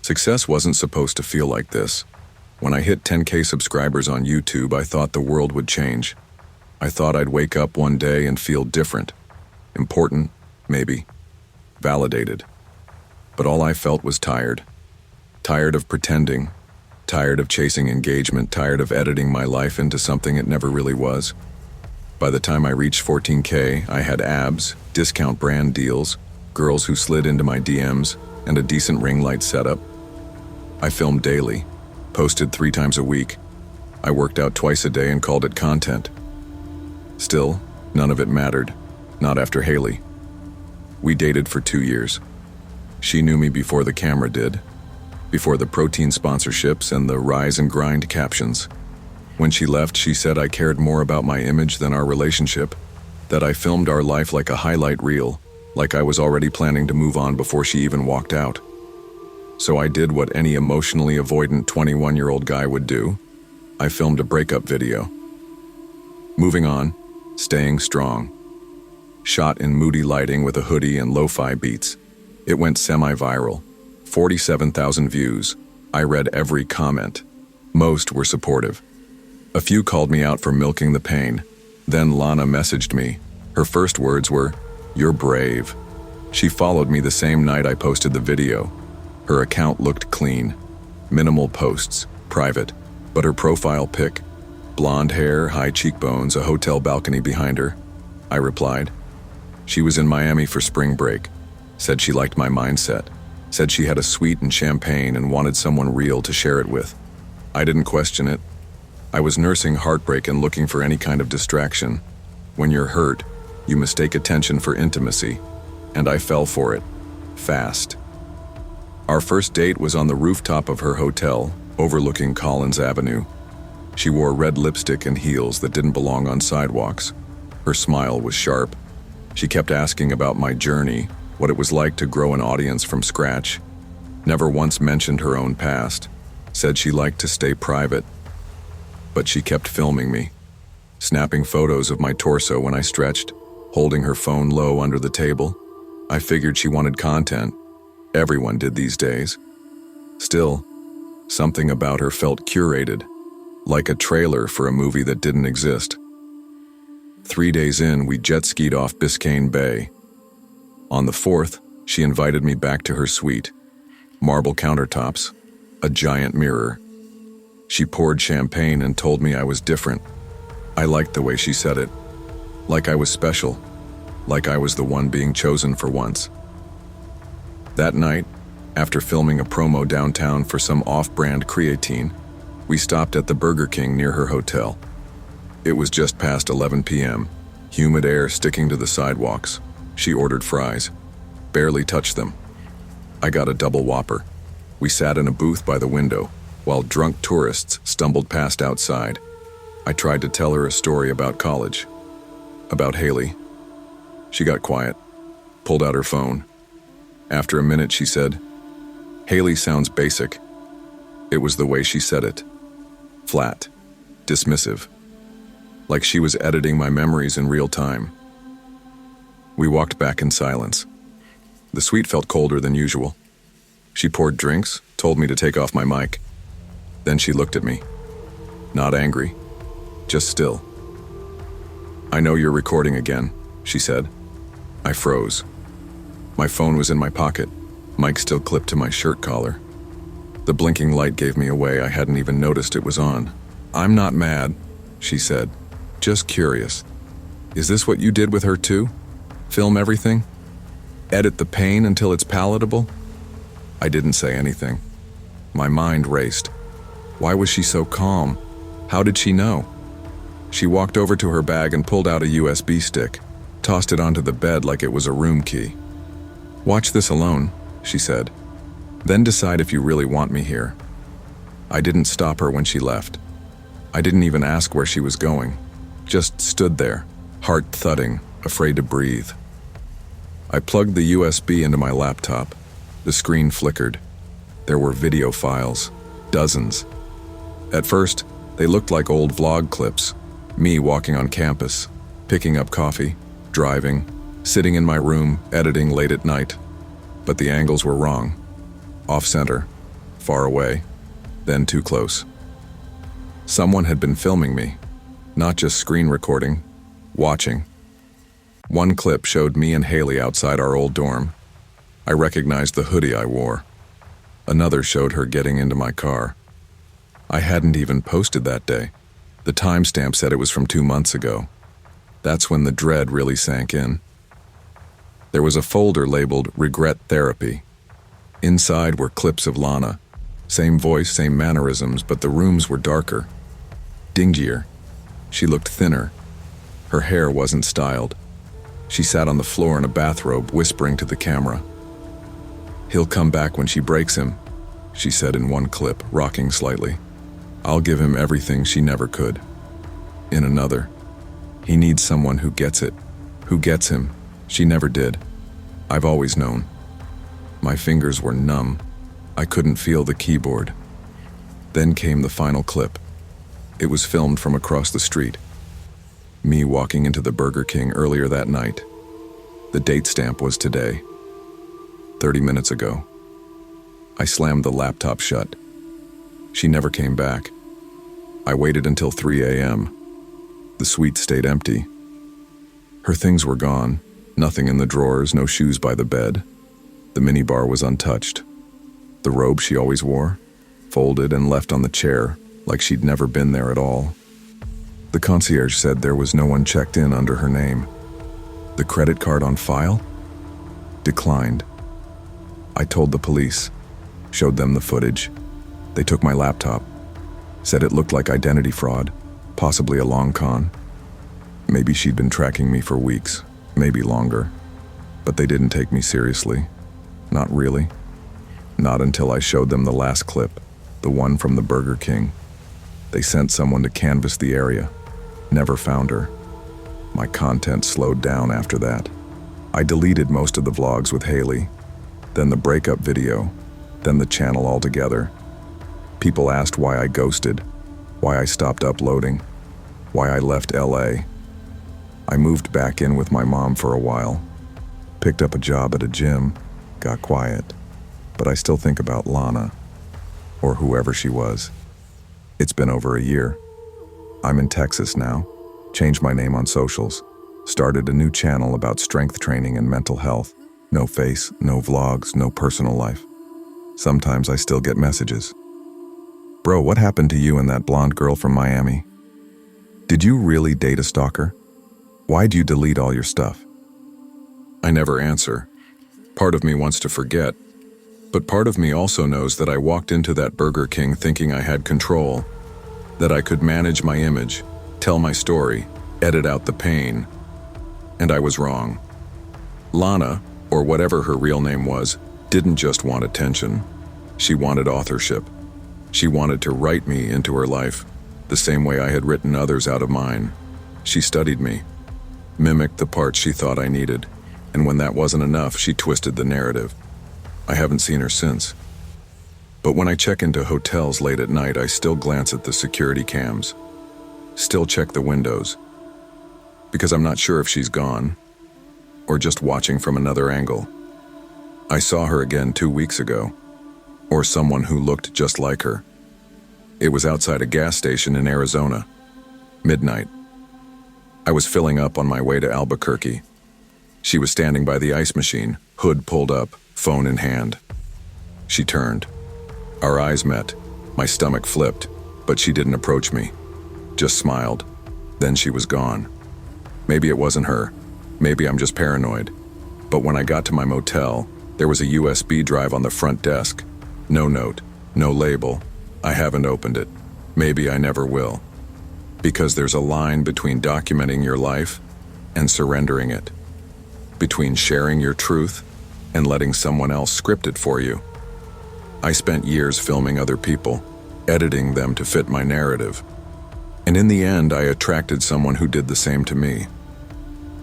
Success wasn't supposed to feel like this. When I hit 10K subscribers on YouTube, I thought the world would change. I thought I'd wake up one day and feel different. Important, maybe. Validated. But all I felt was tired. Tired of pretending. Tired of chasing engagement. Tired of editing my life into something it never really was. By the time I reached 14K, I had abs, discount brand deals, girls who slid into my DMs, and a decent ring light setup. I filmed daily, posted 3 times a week. I worked out twice a day and called it content. Still, none of it mattered, not after Haley. We dated for 2 years. She knew me before the camera did, before the protein sponsorships and the rise and grind captions. When she left, she said I cared more about my image than our relationship, that I filmed our life like a highlight reel, like I was already planning to move on before she even walked out. So I did what any emotionally avoidant 21-year-old guy would do. I filmed a breakup video. Moving on, staying strong. Shot in moody lighting with a hoodie and lo-fi beats. It went semi-viral. 47,000 views. I read every comment. Most were supportive. A few called me out for milking the pain. Then Lana messaged me. Her first words were, "You're brave." She followed me the same night I posted the video. Her account looked clean. Minimal posts, private, but her profile pic, blonde hair, high cheekbones, a hotel balcony behind her. I replied. She was in Miami for spring break. Said she liked my mindset. Said she had a suite and champagne and wanted someone real to share it with. I didn't question it. I was nursing heartbreak and looking for any kind of distraction. When you're hurt, you mistake attention for intimacy, and I fell for it, fast. Our first date was on the rooftop of her hotel, overlooking Collins Avenue. She wore red lipstick and heels that didn't belong on sidewalks. Her smile was sharp. She kept asking about my journey, what it was like to grow an audience from scratch. Never once mentioned her own past. Said she liked to stay private. But she kept filming me, snapping photos of my torso when I stretched, holding her phone low under the table. I figured she wanted content. Everyone did these days. Still, something about her felt curated, like a trailer for a movie that didn't exist. 3 days in, we jet skied off Biscayne Bay. On the 4th, she invited me back to her suite. Marble countertops, a giant mirror. She poured champagne and told me I was different. I liked the way she said it. Like I was special. Like I was the one being chosen for once. That night, after filming a promo downtown for some off-brand creatine, we stopped at the Burger King near her hotel. It was just past 11 p.m., humid air sticking to the sidewalks. She ordered fries, barely touched them. I got a double Whopper. We sat in a booth by the window, while drunk tourists stumbled past outside. I tried to tell her a story about college, about Haley. She got quiet, pulled out her phone. After a minute, she said, "Haley sounds basic." It was the way she said it. Flat, dismissive, like she was editing my memories in real time. We walked back in silence. The suite felt colder than usual. She poured drinks, told me to take off my mic. Then she looked at me. Not angry, just still. "I know you're recording again," she said. I froze. My phone was in my pocket, mic still clipped to my shirt collar. The blinking light gave me away. I hadn't even noticed it was on. "I'm not mad," she said. "Just curious. Is this what you did with her too? Film everything? Edit the pain until it's palatable?" I didn't say anything. My mind raced. Why was she so calm? How did she know? She walked over to her bag and pulled out a USB stick, tossed it onto the bed like it was a room key. "Watch this alone," she said. "Then decide if you really want me here." I didn't stop her when she left. I didn't even ask where she was going. Just stood there, heart thudding, afraid to breathe. I plugged the USB into my laptop. The screen flickered. There were video files, dozens. At first, they looked like old vlog clips. Me walking on campus, picking up coffee, driving, sitting in my room, editing late at night. But the angles were wrong. Off-center, far away, then too close. Someone had been filming me, not just screen recording, watching. One clip showed me and Haley outside our old dorm. I recognized the hoodie I wore. Another showed her getting into my car. I hadn't even posted that day. The timestamp said it was from 2 months ago. That's when the dread really sank in. There was a folder labeled Regret Therapy. Inside were clips of Lana. Same voice, same mannerisms, but the rooms were darker, dingier. She looked thinner. Her hair wasn't styled. She sat on the floor in a bathrobe, whispering to the camera. "He'll come back when she breaks him," she said in one clip, rocking slightly. "I'll give him everything she never could." In another, "He needs someone who gets it, who gets him. She never did. I've always known." My fingers were numb. I couldn't feel the keyboard. Then came the final clip. It was filmed from across the street. Me walking into the Burger King earlier that night. The date stamp was today. 30 minutes ago. I slammed the laptop shut. She never came back. I waited until 3 a.m. The suite stayed empty. Her things were gone. Nothing in the drawers, no shoes by the bed. The minibar was untouched. The robe she always wore, folded and left on the chair, like she'd never been there at all. The concierge said there was no one checked in under her name. The credit card on file? Declined. I told the police, showed them the footage. They took my laptop, said it looked like identity fraud, possibly a long con. Maybe she'd been tracking me for weeks, maybe longer, but they didn't take me seriously. Not really. Not until I showed them the last clip, the one from the Burger King. They sent someone to canvass the area. Never found her. My content slowed down after that. I deleted most of the vlogs with Haley, then the breakup video, then the channel altogether. People asked why I ghosted, why I stopped uploading, why I left LA. I moved back in with my mom for a while, picked up a job at a gym, got quiet, but I still think about Lana, or whoever she was. It's been over a year. I'm in Texas now, changed my name on socials, started a new channel about strength training and mental health. No face, no vlogs, no personal life. Sometimes I still get messages. "Bro, what happened to you and that blonde girl from Miami? Did you really date a stalker? Why'd you delete all your stuff?" I never answer. Part of me wants to forget, but part of me also knows that I walked into that Burger King thinking I had control, that I could manage my image, tell my story, edit out the pain. And I was wrong. Lana, or whatever her real name was, didn't just want attention. She wanted authorship. She wanted to write me into her life, the same way I had written others out of mine. She studied me, mimicked the parts she thought I needed, and when that wasn't enough, she twisted the narrative. I haven't seen her since. But when I check into hotels late at night, I still glance at the security cams, still check the windows, because I'm not sure if she's gone, or just watching from another angle. I saw her again 2 weeks ago, or someone who looked just like her. It was outside a gas station in Arizona, midnight. I was filling up on my way to Albuquerque. She was standing by the ice machine, hood pulled up, phone in hand. She turned. Our eyes met. My stomach flipped, but she didn't approach me, just smiled. Then she was gone. Maybe it wasn't her. Maybe I'm just paranoid. But when I got to my motel, there was a USB drive on the front desk. No note, no label. I haven't opened it. Maybe I never will. Because there's a line between documenting your life and surrendering it. Between sharing your truth and letting someone else script it for you. I spent years filming other people, editing them to fit my narrative. And in the end, I attracted someone who did the same to me.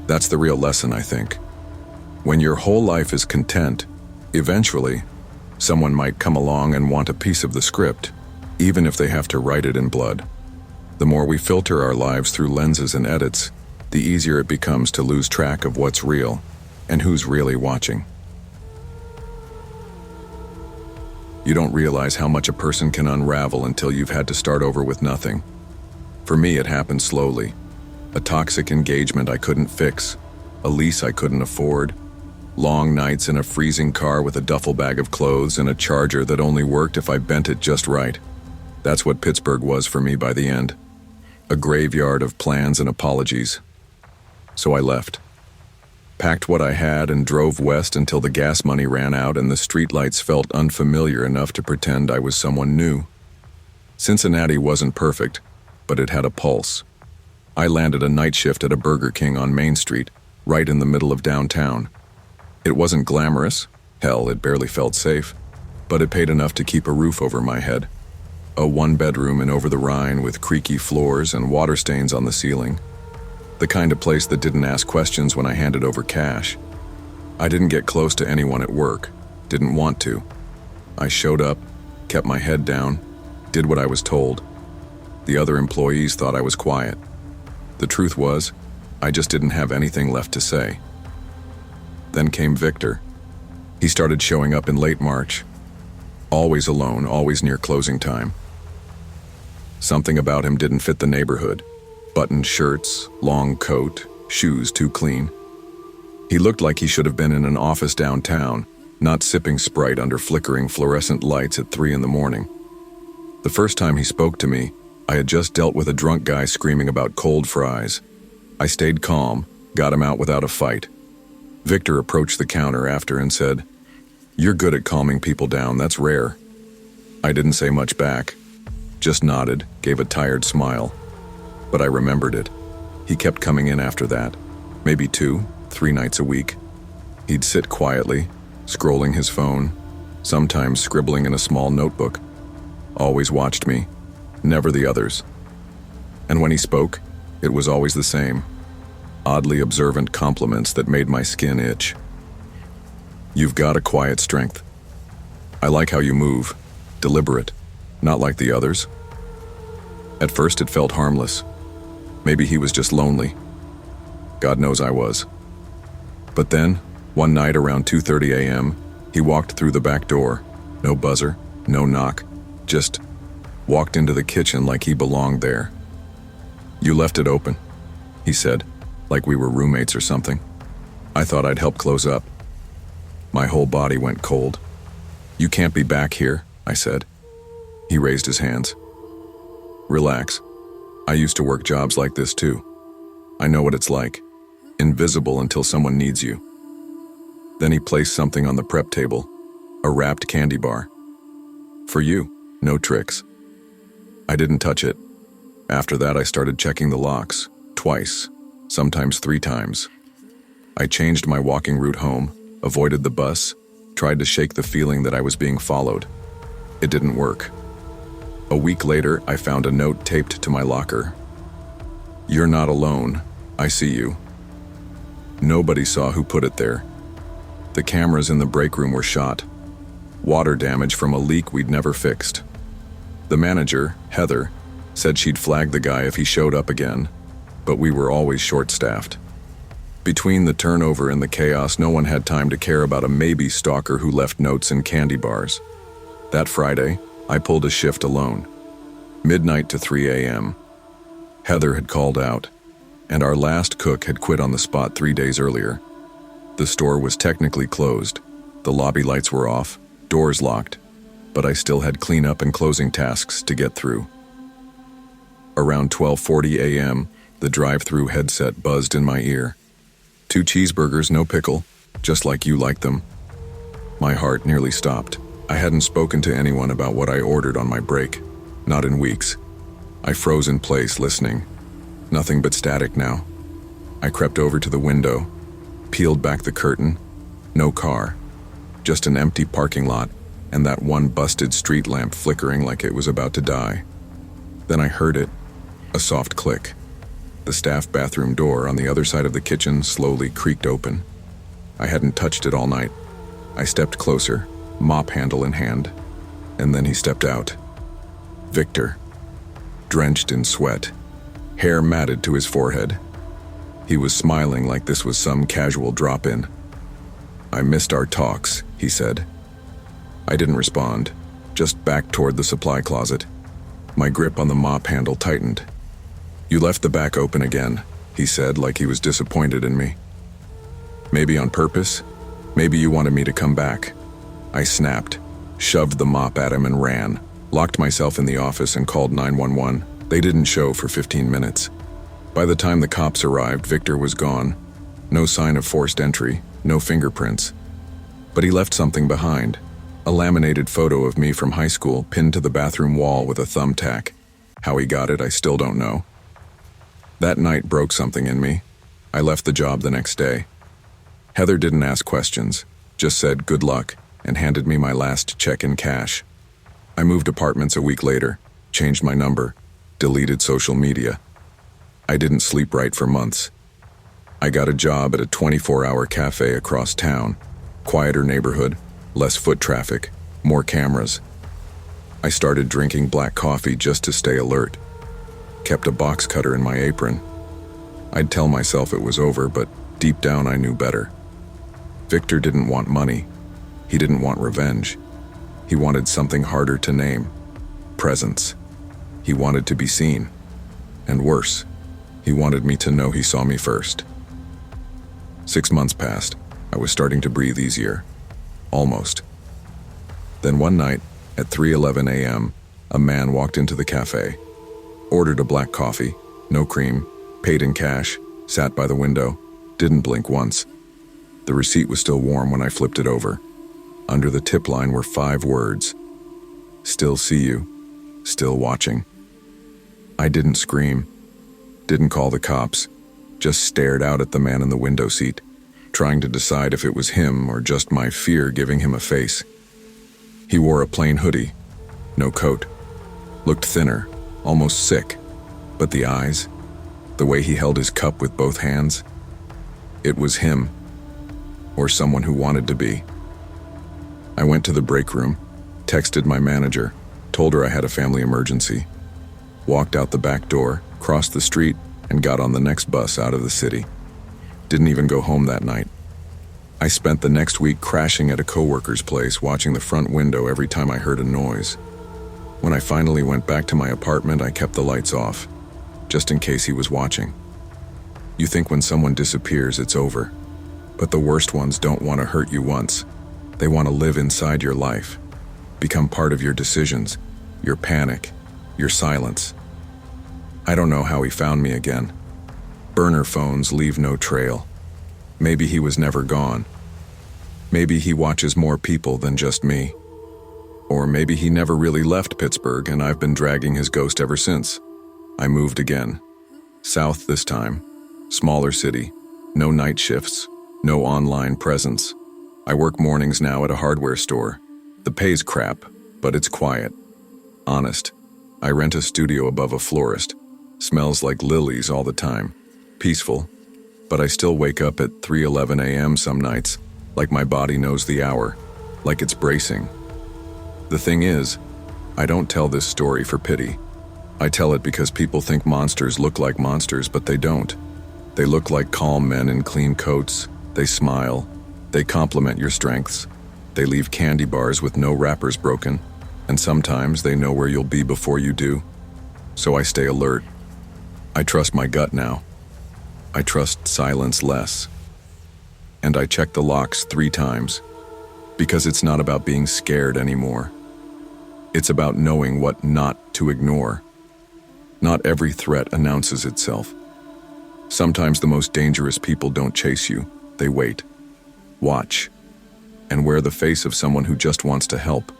That's the real lesson, I think. When your whole life is content, eventually, someone might come along and want a piece of the script, even if they have to write it in blood. The more we filter our lives through lenses and edits, the easier it becomes to lose track of what's real and who's really watching. You don't realize how much a person can unravel until you've had to start over with nothing. For me, it happened slowly. A toxic engagement I couldn't fix, a lease I couldn't afford, long nights in a freezing car with a duffel bag of clothes and a charger that only worked if I bent it just right. That's what Pittsburgh was for me by the end. A graveyard of plans and apologies. So I left. Packed what I had and drove west until the gas money ran out and the streetlights felt unfamiliar enough to pretend I was someone new. Cincinnati wasn't perfect, but it had a pulse. I landed a night shift at a Burger King on Main Street, right in the middle of downtown. It wasn't glamorous, hell, it barely felt safe, but it paid enough to keep a roof over my head. A one-bedroom in Over the Rhine with creaky floors and water stains on the ceiling. The kind of place that didn't ask questions when I handed over cash. I didn't get close to anyone at work, didn't want to. I showed up, kept my head down, did what I was told. The other employees thought I was quiet. The truth was, I just didn't have anything left to say. Then came Victor. He started showing up in late March. Always alone, always near closing time. Something about him didn't fit the neighborhood. Buttoned shirts, long coat, shoes too clean. He looked like he should have been in an office downtown, not sipping Sprite under flickering fluorescent lights at 3 a.m. The first time he spoke to me, I had just dealt with a drunk guy screaming about cold fries. I stayed calm, got him out without a fight. Victor approached the counter after and said, "You're good at calming people down, that's rare." I didn't say much back, just nodded, gave a tired smile. But I remembered it. He kept coming in after that, maybe 2, 3 nights a week. He'd sit quietly, scrolling his phone, sometimes scribbling in a small notebook. Always watched me, never the others. And when he spoke, it was always the same. Oddly observant compliments that made my skin itch. "You've got a quiet strength. I like how you move, deliberate, not like the others." At first it felt harmless. Maybe he was just lonely. God knows I was. But then, one night around 2:30 a.m., he walked through the back door. No buzzer, no knock, just walked into the kitchen like he belonged there. "You left it open," he said, like we were roommates or something. I thought I'd help close up. My whole body went cold. "You can't be back here," I said. He raised his hands. "Relax. I used to work jobs like this too. I know what it's like. Invisible until someone needs you." Then he placed something on the prep table, a wrapped candy bar. "For you, no tricks." I didn't touch it. After that, I started checking the locks, twice, sometimes 3 times. I changed my walking route home, avoided the bus, tried to shake the feeling that I was being followed. It didn't work. A week later, I found a note taped to my locker. "You're not alone. I see you." Nobody saw who put it there. The cameras in the break room were shot. Water damage from a leak we'd never fixed. The manager, Heather, said she'd flag the guy if he showed up again, but we were always short-staffed. Between the turnover and the chaos, no one had time to care about a maybe stalker who left notes in candy bars. That Friday, I pulled a shift alone. Midnight to 3 a.m. Heather had called out, and our last cook had quit on the spot 3 days earlier. The store was technically closed. The lobby lights were off, doors locked, but I still had cleanup and closing tasks to get through. Around 12:40 a.m., the drive-through headset buzzed in my ear. 2 cheeseburgers, no pickle, just like you like them. My heart nearly stopped. I hadn't spoken to anyone about what I ordered on my break, not in weeks. I froze in place, listening. Nothing but static now. I crept over to the window, peeled back the curtain. No car, just an empty parking lot and that one busted street lamp flickering like it was about to die. Then I heard it, a soft click. The staff bathroom door on the other side of the kitchen slowly creaked open. I hadn't touched it all night. I stepped closer, mop handle in hand, and then he stepped out. Victor, drenched in sweat, hair matted to his forehead. He was smiling like this was some casual drop-in. "I missed our talks," he said. I didn't respond, just back toward the supply closet. My grip on the mop handle tightened. "You left the back open again," he said, like he was disappointed in me. "Maybe on purpose? Maybe you wanted me to come back." I snapped, shoved the mop at him and ran, locked myself in the office and called 911. They didn't show for 15 minutes. By the time the cops arrived, Victor was gone. No sign of forced entry, no fingerprints. But he left something behind. A laminated photo of me from high school pinned to the bathroom wall with a thumbtack. How he got it, I still don't know. That night broke something in me. I left the job the next day. Heather didn't ask questions, just said good luck and handed me my last check in cash. I moved apartments a week later, changed my number, deleted social media. I didn't sleep right for months. I got a job at a 24-hour cafe across town. Quieter neighborhood, less foot traffic, more cameras. I started drinking black coffee just to stay alert. Kept a box cutter in my apron. I'd tell myself it was over, but deep down I knew better. Victor didn't want money. He didn't want revenge. He wanted something harder to name. Presence. He wanted to be seen. And worse, he wanted me to know he saw me first. 6 months passed. I was starting to breathe easier. Almost. Then one night, at 3:11 a.m., a man walked into the cafe, ordered a black coffee, no cream, paid in cash, sat by the window, didn't blink once. The receipt was still warm when I flipped it over. Under the tip line were 5 words. "Still see you. Still watching." I didn't scream, didn't call the cops, just stared out at the man in the window seat, trying to decide if it was him or just my fear giving him a face. He wore a plain hoodie, no coat, looked thinner, almost sick, but the eyes, the way he held his cup with both hands, it was him, or someone who wanted to be. I went to the break room, texted my manager, told her I had a family emergency, walked out the back door, crossed the street, and got on the next bus out of the city. Didn't even go home that night. I spent the next week crashing at a coworker's place, watching the front window every time I heard a noise. When I finally went back to my apartment, I kept the lights off, just in case he was watching. You think when someone disappears, it's over. But the worst ones don't want to hurt you once. They want to live inside your life, become part of your decisions, your panic, your silence. I don't know how he found me again. Burner phones leave no trail. Maybe he was never gone. Maybe he watches more people than just me. Or maybe he never really left Pittsburgh and I've been dragging his ghost ever since. I moved again. South this time. Smaller city. No night shifts. No online presence. I work mornings now at a hardware store. The pay's crap, but it's quiet. Honest. I rent a studio above a florist. Smells like lilies all the time. Peaceful. But I still wake up at 3:11 a.m. some nights, like my body knows the hour, like it's bracing. The thing is, I don't tell this story for pity. I tell it because people think monsters look like monsters, but they don't. They look like calm men in clean coats. They smile. They compliment your strengths. They leave candy bars with no wrappers broken. And sometimes they know where you'll be before you do. So I stay alert. I trust my gut now. I trust silence less. And I check the locks 3 times. Because it's not about being scared anymore. It's about knowing what not to ignore. Not every threat announces itself. Sometimes the most dangerous people don't chase you. They wait. Watch. And wear the face of someone who just wants to help.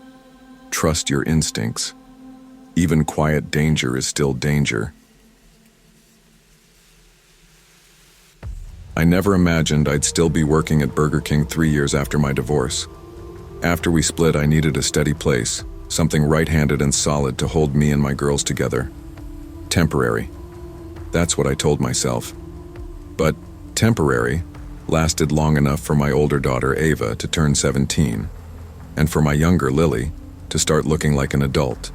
Trust your instincts. Even quiet danger is still danger. I never imagined I'd still be working at Burger King 3 years after my divorce. After we split, I needed a steady place, something right-handed and solid to hold me and my girls together. Temporary. That's what I told myself. But temporary lasted long enough for my older daughter, Ava, to turn 17, and for my younger, Lily, to start looking like an adult,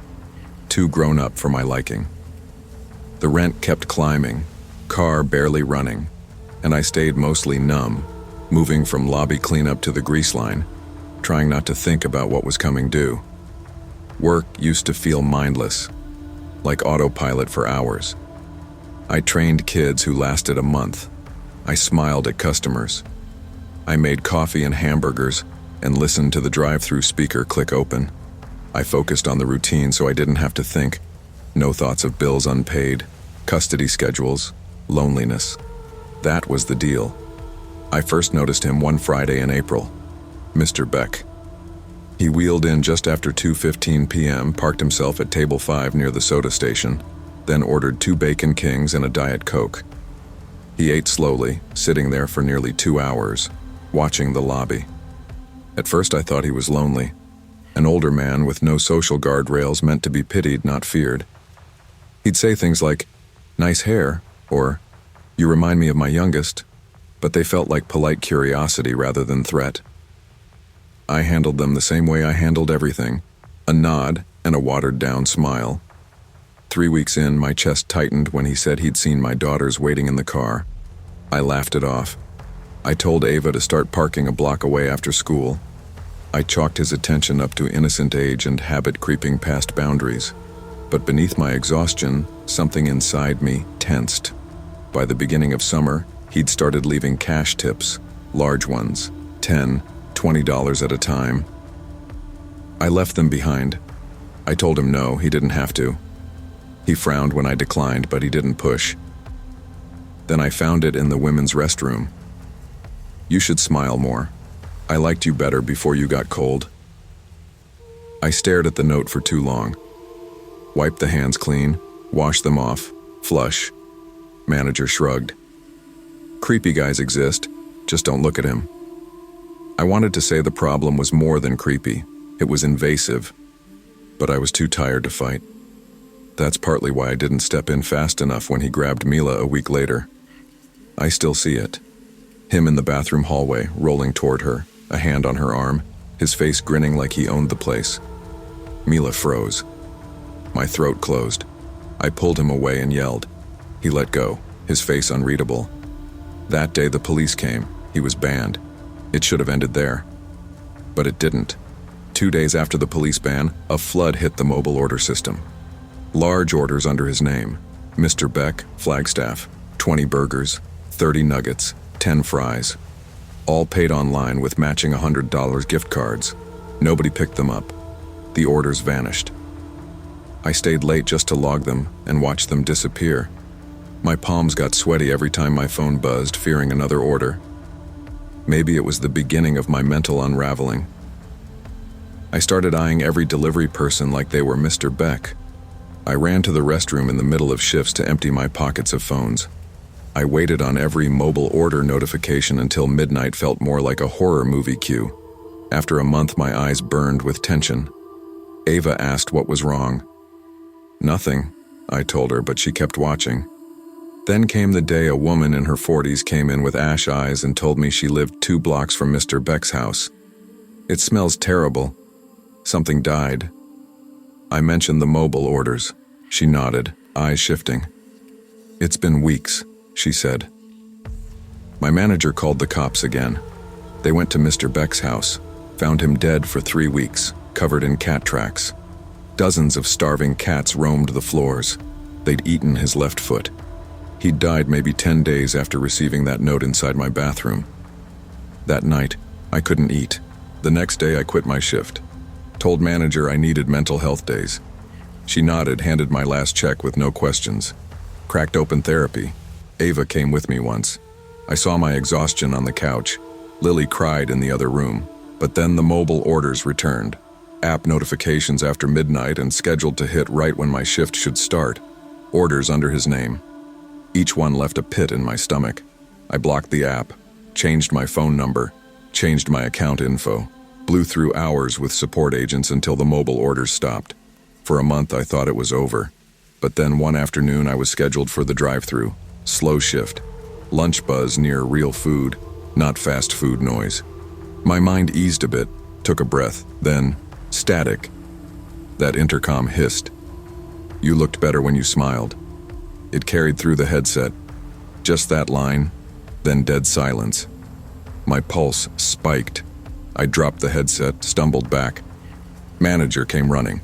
too grown up for my liking. The rent kept climbing, car barely running, and I stayed mostly numb, moving from lobby cleanup to the grease line, trying not to think about what was coming due. Work used to feel mindless, like autopilot for hours. I trained kids who lasted a month. I smiled at customers. I made coffee and hamburgers and listened to the drive-through speaker click open. I focused on the routine so I didn't have to think. No thoughts of bills unpaid, custody schedules, loneliness. That was the deal. I first noticed him one Friday in April. Mr. Beck. He wheeled in just after 2:15 p.m., parked himself at table 5 near the soda station, then ordered 2 Bacon Kings and a Diet Coke. He ate slowly, sitting there for nearly 2 hours, watching the lobby. At first I thought he was lonely. An older man with no social guardrails, meant to be pitied, not feared. He'd say things like, "Nice hair," or, "You remind me of my youngest," but they felt like polite curiosity rather than threat. I handled them the same way I handled everything, a nod and a watered-down smile. 3 weeks in, my chest tightened when he said he'd seen my daughters waiting in the car. I laughed it off. I told Ava to start parking a block away after school. I chalked his attention up to innocent age and habit creeping past boundaries. But beneath my exhaustion, something inside me tensed. By the beginning of summer, he'd started leaving cash tips, large ones, $10, $20 at a time. I left them behind. I told him no, he didn't have to. He frowned when I declined, but he didn't push. Then I found it in the women's restroom. "You should smile more. I liked you better before you got cold." I stared at the note for too long. Wipe the hands clean, wash them off, flush. Manager shrugged. "Creepy guys exist, just don't look at him." I wanted to say the problem was more than creepy. It was invasive. But I was too tired to fight. That's partly why I didn't step in fast enough when he grabbed Mila a week later. I still see it. Him in the bathroom hallway, rolling toward her, a hand on her arm, his face grinning like he owned the place. Mila froze. My throat closed. I pulled him away and yelled. He let go, his face unreadable. That day the police came. He was banned. It should have ended there. But it didn't. 2 days after the police ban, a flood hit the mobile order system. Large orders under his name. Mr. Beck, Flagstaff, 20 burgers, 30 nuggets, 10 fries. All paid online with matching $100 gift cards. Nobody picked them up. The orders vanished. I stayed late just to log them and watch them disappear. My palms got sweaty every time my phone buzzed, fearing another order. Maybe it was the beginning of my mental unraveling. I started eyeing every delivery person like they were Mr. Beck. I ran to the restroom in the middle of shifts to empty my pockets of phones. I waited on every mobile order notification until midnight felt more like a horror movie cue. After a month, my eyes burned with tension. Ava asked what was wrong. "Nothing," I told her, but she kept watching. Then came the day a woman in her 40s came in with ash eyes and told me she lived 2 blocks from Mr. Beck's house. "It smells terrible. Something died." I mentioned the mobile orders. She nodded, eyes shifting. "It's been weeks," she said. My manager called the cops again. They went to Mr. Beck's house, found him dead for 3 weeks, covered in cat tracks. Dozens of starving cats roamed the floors. They'd eaten his left foot. He'd died maybe 10 days after receiving that note inside my bathroom. That night, I couldn't eat. The next day, I quit my shift. Told manager I needed mental health days. She nodded, handed my last check with no questions. Cracked open therapy. Ava came with me once. I saw my exhaustion on the couch. Lily cried in the other room. But then the mobile orders returned. App notifications after midnight and scheduled to hit right when my shift should start. Orders under his name. Each one left a pit in my stomach. I blocked the app, changed my phone number, changed my account info, blew through hours with support agents until the mobile orders stopped. For a month I thought it was over. But then one afternoon I was scheduled for the drive-thru. Slow shift. Lunch buzz near real food, not fast food noise. My mind eased a bit, took a breath, then static. That intercom hissed. "You looked better when you smiled." It carried through the headset. Just that line, then dead silence. My pulse spiked. I dropped the headset, stumbled back. Manager came running.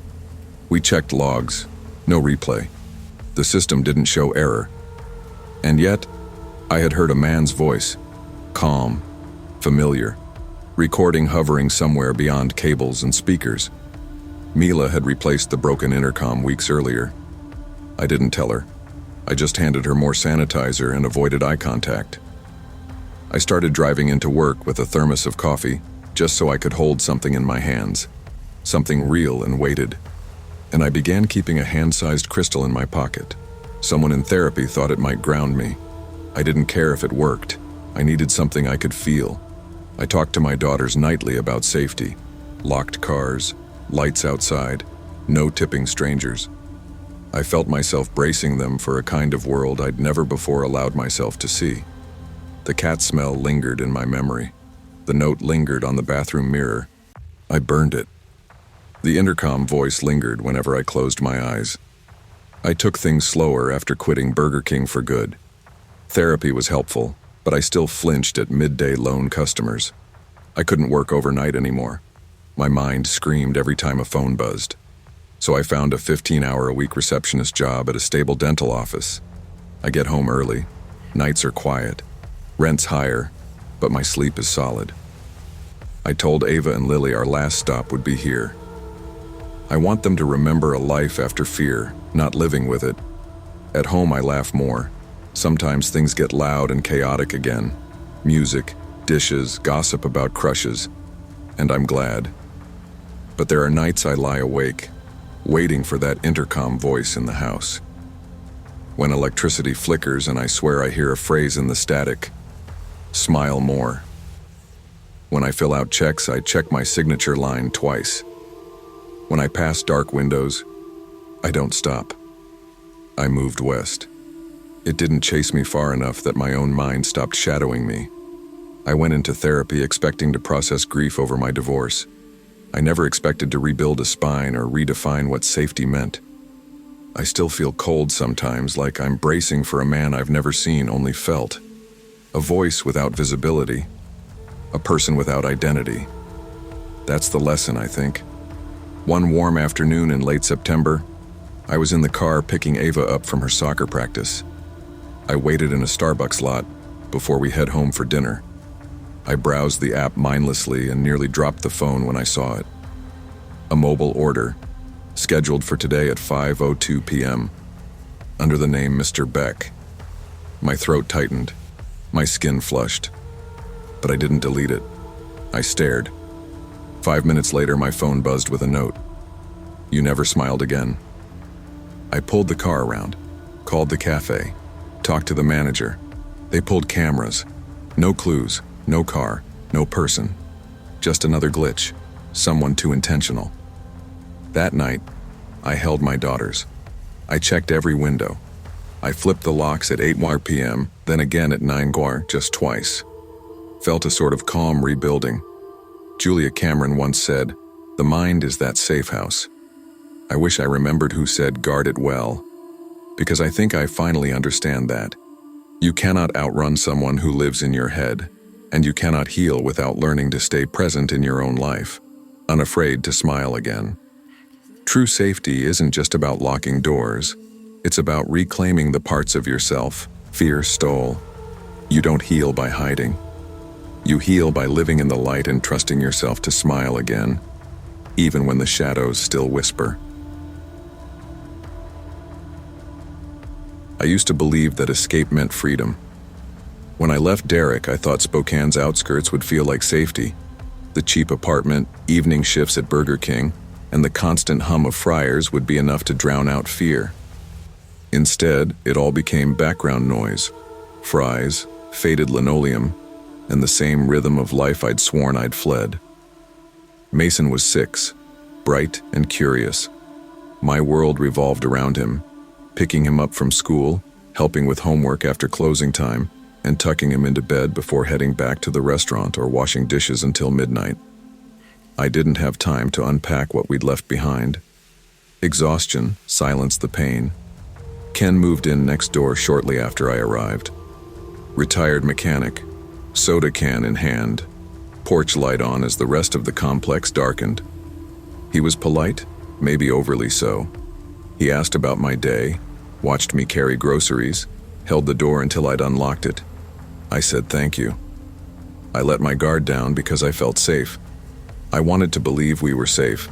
We checked logs. No replay. The system didn't show error. And yet, I had heard a man's voice. Calm. Familiar. Recording hovering somewhere beyond cables and speakers. Mila had replaced the broken intercom weeks earlier. I didn't tell her. I just handed her more sanitizer and avoided eye contact. I started driving into work with a thermos of coffee, just so I could hold something in my hands. Something real and weighted. And I began keeping a hand-sized crystal in my pocket. Someone in therapy thought it might ground me. I didn't care if it worked. I needed something I could feel. I talked to my daughters nightly about safety. Locked cars, lights outside, no tipping strangers. I felt myself bracing them for a kind of world I'd never before allowed myself to see. The cat smell lingered in my memory. The note lingered on the bathroom mirror. I burned it. The intercom voice lingered whenever I closed my eyes. I took things slower after quitting Burger King for good. Therapy was helpful, but I still flinched at midday lone customers. I couldn't work overnight anymore. My mind screamed every time a phone buzzed. So I found a 15-hour-a-week receptionist job at a stable dental office. I get home early. Nights are quiet. Rent's higher, but my sleep is solid. I told Ava and Lily our last stop would be here. I want them to remember a life after fear, not living with it. At home I laugh more. Sometimes things get loud and chaotic again. Music, dishes, gossip about crushes. And I'm glad. But there are nights I lie awake, waiting for that intercom voice in the house. When electricity flickers and I swear I hear a phrase in the static, smile more. When I fill out checks, I check my signature line twice. When I pass dark windows, I don't stop. I moved west. It didn't chase me far enough that my own mind stopped shadowing me. I went into therapy expecting to process grief over my divorce. I never expected to rebuild a spine or redefine what safety meant. I still feel cold sometimes, like I'm bracing for a man I've never seen, only felt. A voice without visibility. A person without identity. That's the lesson, I think. One warm afternoon in late September, I was in the car picking Ava up from her soccer practice. I waited in a Starbucks lot before we head home for dinner. I browsed the app mindlessly and nearly dropped the phone when I saw it. A mobile order, scheduled for today at 5:02 p.m., under the name Mr. Beck. My throat tightened, my skin flushed, but I didn't delete it. I stared. 5 minutes later, my phone buzzed with a note. You never smiled again. I pulled the car around, called the cafe, talked to the manager. They pulled cameras. No clues, no car, no person. Just another glitch, someone too intentional. That night, I held my daughters. I checked every window. I flipped the locks at 8 p.m., then again at 9 just twice. Felt a sort of calm rebuilding. Julia Cameron once said, "The mind is that safe house." I wish I remembered who said guard it well, because I think I finally understand that. You cannot outrun someone who lives in your head, and you cannot heal without learning to stay present in your own life, unafraid to smile again. True safety isn't just about locking doors, it's about reclaiming the parts of yourself fear stole. You don't heal by hiding. You heal by living in the light and trusting yourself to smile again, even when the shadows still whisper. I used to believe that escape meant freedom. When I left Derek, I thought Spokane's outskirts would feel like safety. The cheap apartment, evening shifts at Burger King, and the constant hum of fryers would be enough to drown out fear. Instead, it all became background noise. Fries, faded linoleum, and the same rhythm of life I'd sworn I'd fled. Mason was 6, bright and curious. My world revolved around him, picking him up from school, helping with homework after closing time, and tucking him into bed before heading back to the restaurant or washing dishes until midnight. I didn't have time to unpack what we'd left behind. Exhaustion silenced the pain. Ken moved in next door shortly after I arrived. Retired mechanic, soda can in hand, porch light on as the rest of the complex darkened. He was polite, maybe overly so. He asked about my day, watched me carry groceries, held the door until I'd unlocked it. I said thank you. I let my guard down because I felt safe. I wanted to believe we were safe.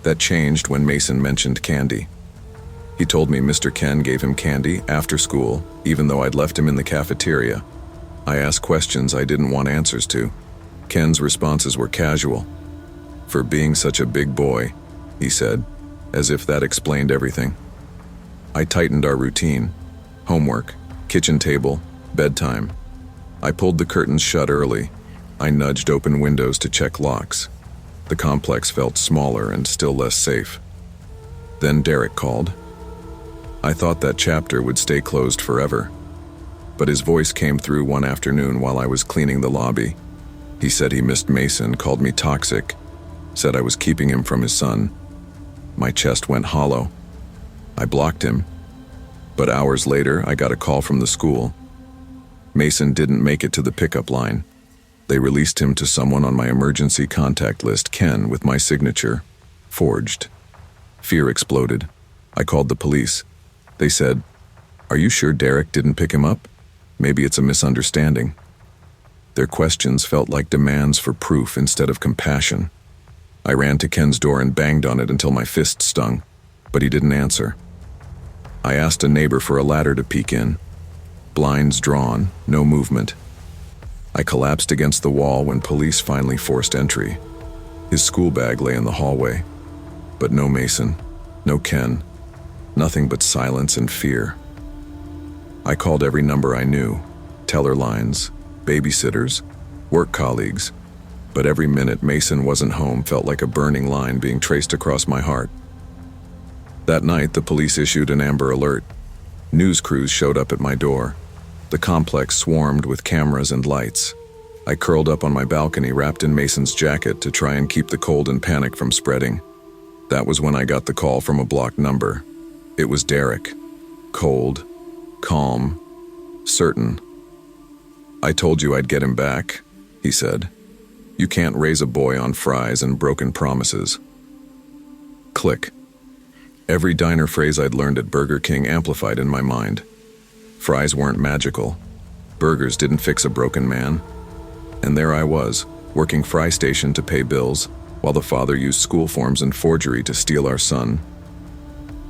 That changed when Mason mentioned candy. He told me Mr. Ken gave him candy after school, even though I'd left him in the cafeteria. I asked questions I didn't want answers to. Ken's responses were casual. "For being such a big boy," he said, as if that explained everything. I tightened our routine. Homework, kitchen table, bedtime. I pulled the curtains shut early. I nudged open windows to check locks. The complex felt smaller and still less safe. Then Derek called. I thought that chapter would stay closed forever, but his voice came through one afternoon while I was cleaning the lobby. He said he missed Mason, called me toxic, said I was keeping him from his son. My chest went hollow. I blocked him, but hours later I got a call from the school. Mason didn't make it to the pickup line. They released him to someone on my emergency contact list, Ken, with my signature, forged. Fear exploded. I called the police. They said, "Are you sure Derek didn't pick him up? Maybe it's a misunderstanding." Their questions felt like demands for proof instead of compassion. I ran to Ken's door and banged on it until my fist stung, but he didn't answer. I asked a neighbor for a ladder to peek in. Blinds drawn, no movement. I collapsed against the wall when police finally forced entry. His school bag lay in the hallway, but no Mason, no Ken, nothing but silence and fear. I called every number I knew, teller lines, babysitters, work colleagues, but every minute Mason wasn't home felt like a burning line being traced across my heart. That night, the police issued an Amber Alert. News crews showed up at my door. The complex swarmed with cameras and lights. I curled up on my balcony wrapped in Mason's jacket to try and keep the cold and panic from spreading. That was when I got the call from a blocked number. It was Derek. Cold, calm, certain. "I told you I'd get him back," he said. "You can't raise a boy on fries and broken promises." Click. Every diner phrase I'd learned at Burger King amplified in my mind. Fries weren't magical. Burgers didn't fix a broken man. And there I was, working fry station to pay bills, while the father used school forms and forgery to steal our son.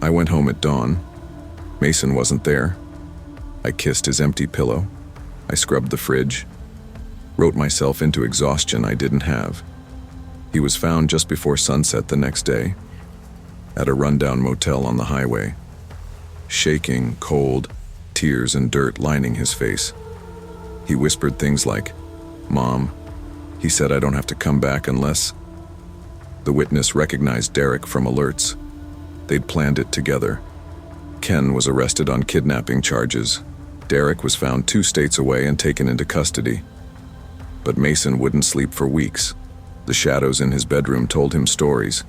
I went home at dawn. Mason wasn't there. I kissed his empty pillow. I scrubbed the fridge. Wrote myself into exhaustion I didn't have. He was found just before sunset the next day, at a rundown motel on the highway. Shaking, cold, tears and dirt lining his face. He whispered things like, "Mom, he said I don't have to come back unless..." The witness recognized Derek from alerts. They'd planned it together. Ken was arrested on kidnapping charges. Derek was found 2 states away and taken into custody. But Mason wouldn't sleep for weeks. The shadows in his bedroom told him stories.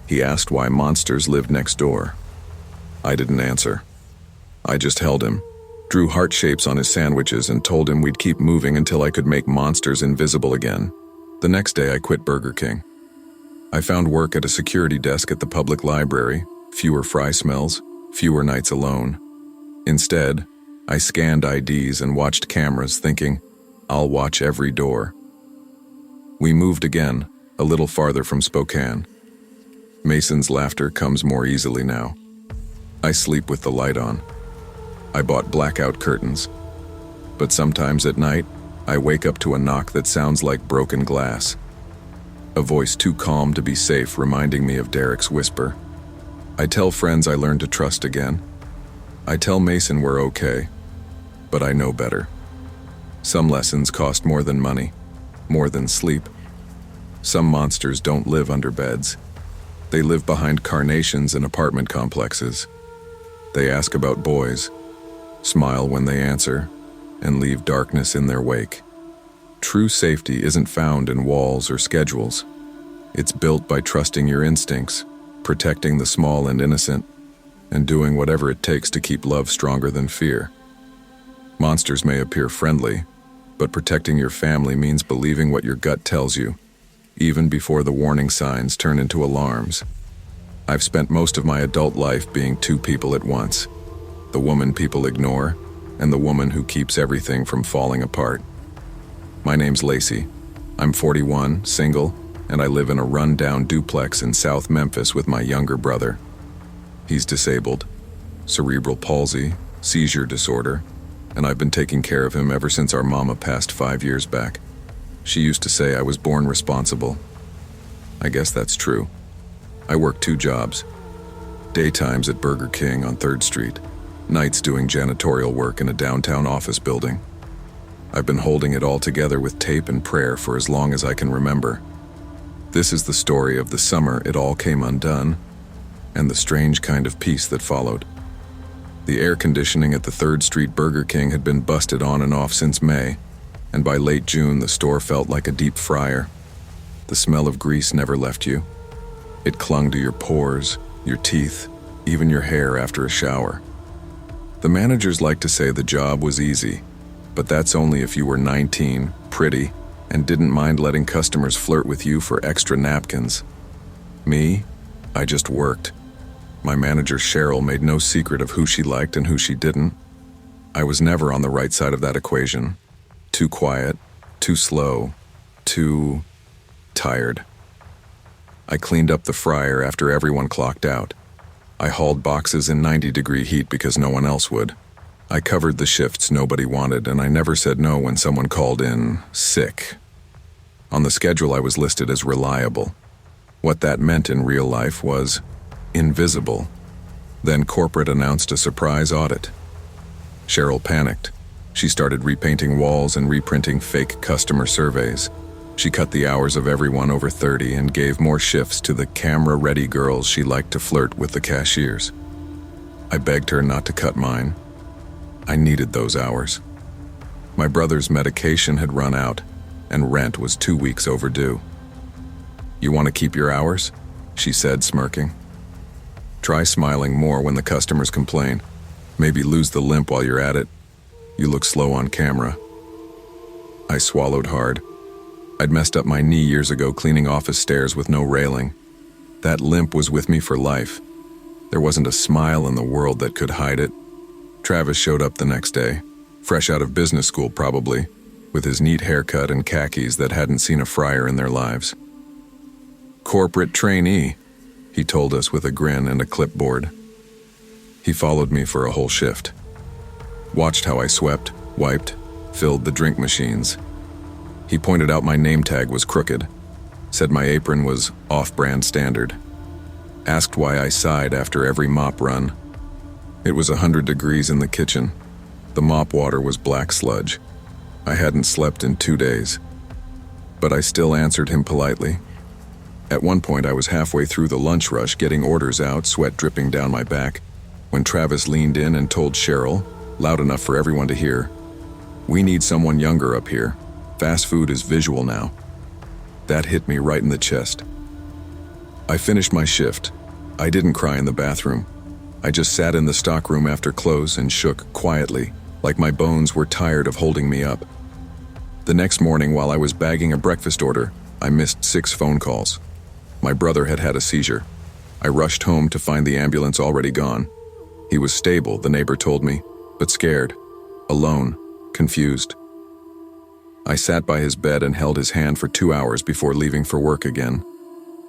He asked why monsters lived next door. I didn't answer. I just held him, drew heart shapes on his sandwiches and told him we'd keep moving until I could make monsters invisible again. The next day I quit Burger King. I found work at a security desk at the public library, fewer fry smells, fewer nights alone. Instead, I scanned IDs and watched cameras thinking, I'll watch every door. We moved again, a little farther from Spokane. Mason's laughter comes more easily now. I sleep with the light on. I bought blackout curtains. But sometimes at night, I wake up to a knock that sounds like broken glass. A voice too calm to be safe reminding me of Derek's whisper. I tell friends I learned to trust again. I tell Mason we're okay, but I know better. Some lessons cost more than money, more than sleep. Some monsters don't live under beds. They live behind carnations in apartment complexes. They ask about boys, smile when they answer, and leave darkness in their wake. True safety isn't found in walls or schedules. It's built by trusting your instincts, protecting the small and innocent, and doing whatever it takes to keep love stronger than fear. Monsters may appear friendly, but protecting your family means believing what your gut tells you, even before the warning signs turn into alarms. I've spent most of my adult life being two people at once. The woman people ignore, and the woman who keeps everything from falling apart. My name's Lacey. I'm 41, single, and I live in a run-down duplex in South Memphis with my younger brother. He's disabled, cerebral palsy, seizure disorder, and I've been taking care of him ever since our mama passed 5 years back. She used to say I was born responsible. I guess that's true. I work 2 jobs. Daytimes at Burger King on 3rd Street, nights doing janitorial work in a downtown office building. I've been holding it all together with tape and prayer for as long as I can remember. This is the story of the summer it all came undone, and the strange kind of peace that followed. The air conditioning at the 3rd Street Burger King had been busted on and off since May, and by late June the store felt like a deep fryer. The smell of grease never left you. It clung to your pores, your teeth, even your hair after a shower. The managers like to say the job was easy, but that's only if you were 19, pretty, and didn't mind letting customers flirt with you for extra napkins. Me, I just worked. My manager Cheryl made no secret of who she liked and who she didn't. I was never on the right side of that equation. Too quiet, too slow, too tired. I cleaned up the fryer after everyone clocked out. I hauled boxes in 90-degree heat because no one else would. I covered the shifts nobody wanted, and I never said no when someone called in sick. On the schedule I was listed as reliable. What that meant in real life was invisible. Then corporate announced a surprise audit. Cheryl panicked. She started repainting walls and reprinting fake customer surveys. She cut the hours of everyone over 30 and gave more shifts to the camera-ready girls she liked to flirt with the cashiers. I begged her not to cut mine. I needed those hours. My brother's medication had run out, and rent was 2 weeks overdue. "You want to keep your hours?" she said, smirking. "Try smiling more when the customers complain. Maybe lose the limp while you're at it. You look slow on camera." I swallowed hard. I'd messed up my knee years ago cleaning office stairs with no railing. That limp was with me for life. There wasn't a smile in the world that could hide it. Travis showed up the next day, fresh out of business school probably, with his neat haircut and khakis that hadn't seen a fryer in their lives. "Corporate trainee," he told us with a grin and a clipboard. He followed me for a whole shift. Watched how I swept, wiped, filled the drink machines. He pointed out my name tag was crooked, said my apron was off-brand standard. Asked why I sighed after every mop run. It was 100 degrees in the kitchen. The mop water was black sludge. I hadn't slept in 2 days. But I still answered him politely. At one point I was halfway through the lunch rush getting orders out, sweat dripping down my back, when Travis leaned in and told Cheryl, loud enough for everyone to hear, "We need someone younger up here. Fast food is visual now." That hit me right in the chest. I finished my shift. I didn't cry in the bathroom. I just sat in the stockroom after close and shook quietly, like my bones were tired of holding me up. The next morning, while I was bagging a breakfast order, I missed 6 phone calls. My brother had had a seizure. I rushed home to find the ambulance already gone. He was stable, the neighbor told me, but scared, alone, confused. I sat by his bed and held his hand for 2 hours before leaving for work again.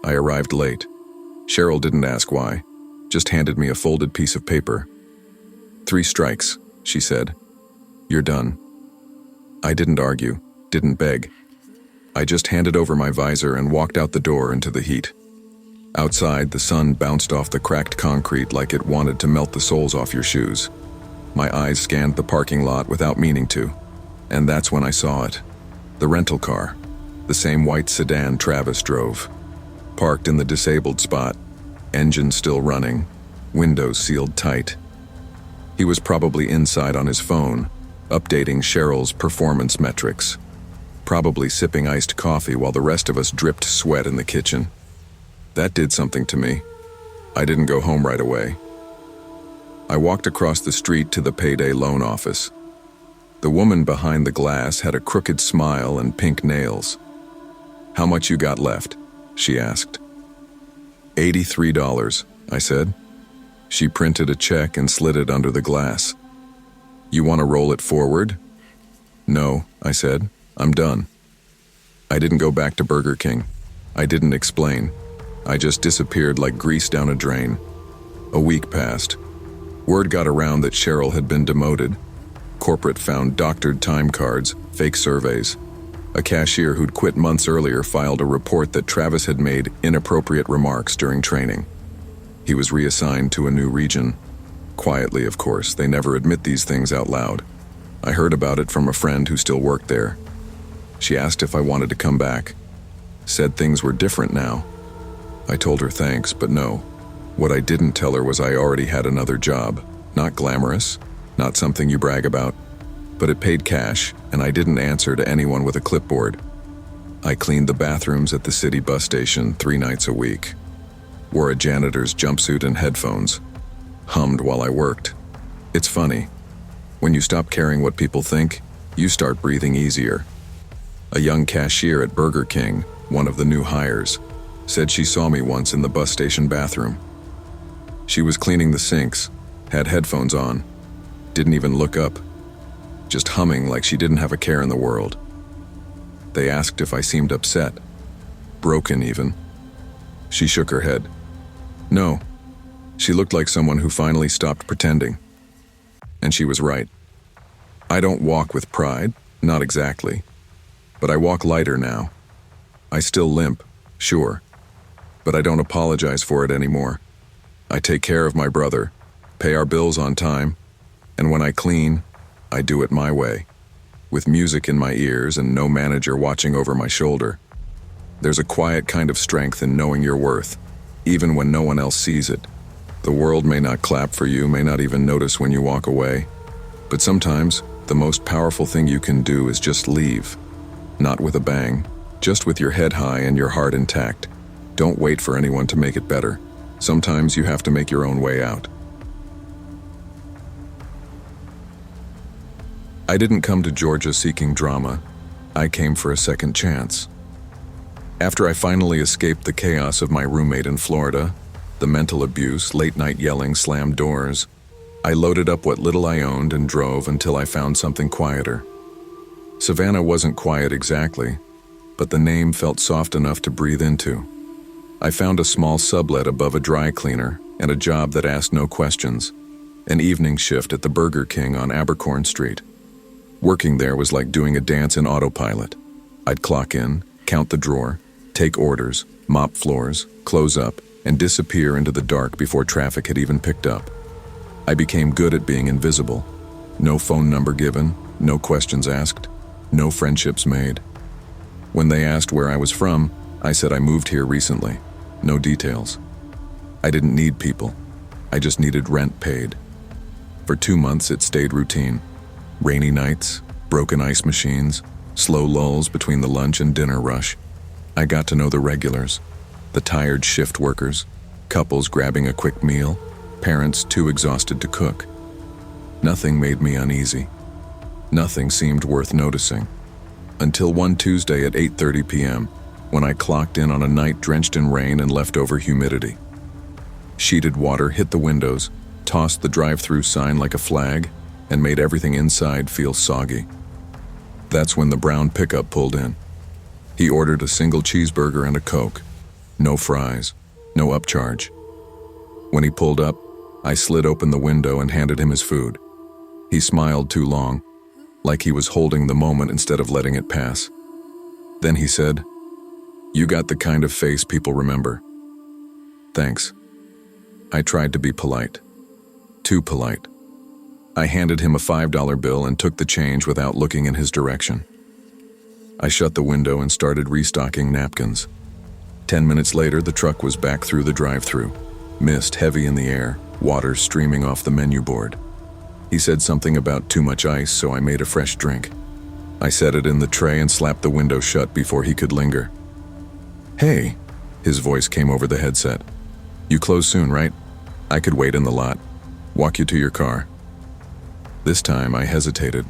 I arrived late. Cheryl didn't ask why, just handed me a folded piece of paper. 3 strikes, she said. You're done. I didn't argue, didn't beg. I just handed over my visor and walked out the door into the heat. Outside, the sun bounced off the cracked concrete like it wanted to melt the soles off your shoes. My eyes scanned the parking lot without meaning to, and that's when I saw it. The rental car, the same white sedan Travis drove, parked in the disabled spot, engine still running, windows sealed tight. He was probably inside on his phone, updating Cheryl's performance metrics, probably sipping iced coffee while the rest of us dripped sweat in the kitchen. That did something to me. I didn't go home right away. I walked across the street to the payday loan office. The woman behind the glass had a crooked smile and pink nails. "How much you got left?" she asked. $83, I said. She printed a check and slid it under the glass. You want to roll it forward? No, I said. I'm done. I didn't go back to Burger King. I didn't explain. I just disappeared like grease down a drain. A week passed. Word got around that Cheryl had been demoted. Corporate found doctored time cards, fake surveys. A cashier who'd quit months earlier filed a report that Travis had made inappropriate remarks during training. He was reassigned to a new region. Quietly, of course, they never admit these things out loud. I heard about it from a friend who still worked there. She asked if I wanted to come back. Said things were different now. I told her thanks, but no. What I didn't tell her was I already had another job. Not glamorous, not something you brag about, but it paid cash, and I didn't answer to anyone with a clipboard. I cleaned the bathrooms at the city bus station 3 nights a week. Wore a janitor's jumpsuit and headphones. Hummed while I worked. It's funny. When you stop caring what people think, you start breathing easier. A young cashier at Burger King, one of the new hires, said she saw me once in the bus station bathroom. She was cleaning the sinks, had headphones on, didn't even look up, just humming like she didn't have a care in the world. They asked if I seemed upset, broken even. She shook her head. No, she looked like someone who finally stopped pretending. And she was right. I don't walk with pride, not exactly, but I walk lighter now. I still limp, sure, but I don't apologize for it anymore. I take care of my brother, pay our bills on time, and when I clean, I do it my way, with music in my ears and no manager watching over my shoulder. There's a quiet kind of strength in knowing your worth, even when no one else sees it. The world may not clap for you, may not even notice when you walk away, but sometimes the most powerful thing you can do is just leave. Not with a bang, just with your head high and your heart intact. Don't wait for anyone to make it better. Sometimes you have to make your own way out. I didn't come to Georgia seeking drama. I came for a second chance. After I finally escaped the chaos of my roommate in Florida, the mental abuse, late-night yelling, slammed doors, I loaded up what little I owned and drove until I found something quieter. Savannah wasn't quiet exactly, but the name felt soft enough to breathe into. I found a small sublet above a dry cleaner and a job that asked no questions, an evening shift at the Burger King on Abercorn Street. Working there was like doing a dance in autopilot. I'd clock in, count the drawer, take orders, mop floors, close up, and disappear into the dark before traffic had even picked up. I became good at being invisible. No phone number given, no questions asked, no friendships made. When they asked where I was from, I said I moved here recently. No details. I didn't need people. I just needed rent paid. For 2 months it stayed routine. Rainy nights, broken ice machines, slow lulls between the lunch and dinner rush. I got to know the regulars, the tired shift workers, couples grabbing a quick meal, parents too exhausted to cook. Nothing made me uneasy. Nothing seemed worth noticing. Until one Tuesday at 8:30 p.m., when I clocked in on a night drenched in rain and leftover humidity. Sheeted water hit the windows, tossed the drive-through sign like a flag, and made everything inside feel soggy. That's when the brown pickup pulled in. He ordered a single cheeseburger and a Coke. No fries, no upcharge. When he pulled up, I slid open the window and handed him his food. He smiled too long, like he was holding the moment instead of letting it pass. Then he said, "You got the kind of face people remember." Thanks. I tried to be polite. Too polite. I handed him a $5 bill and took the change without looking in his direction. I shut the window and started restocking napkins. 10 minutes later, the truck was back through the drive-thru. Mist heavy in the air, water streaming off the menu board. He said something about too much ice, so I made a fresh drink. I set it in the tray and slapped the window shut before he could linger. "Hey," his voice came over the headset. "You close soon, right? I could wait in the lot. Walk you to your car." This time I hesitated.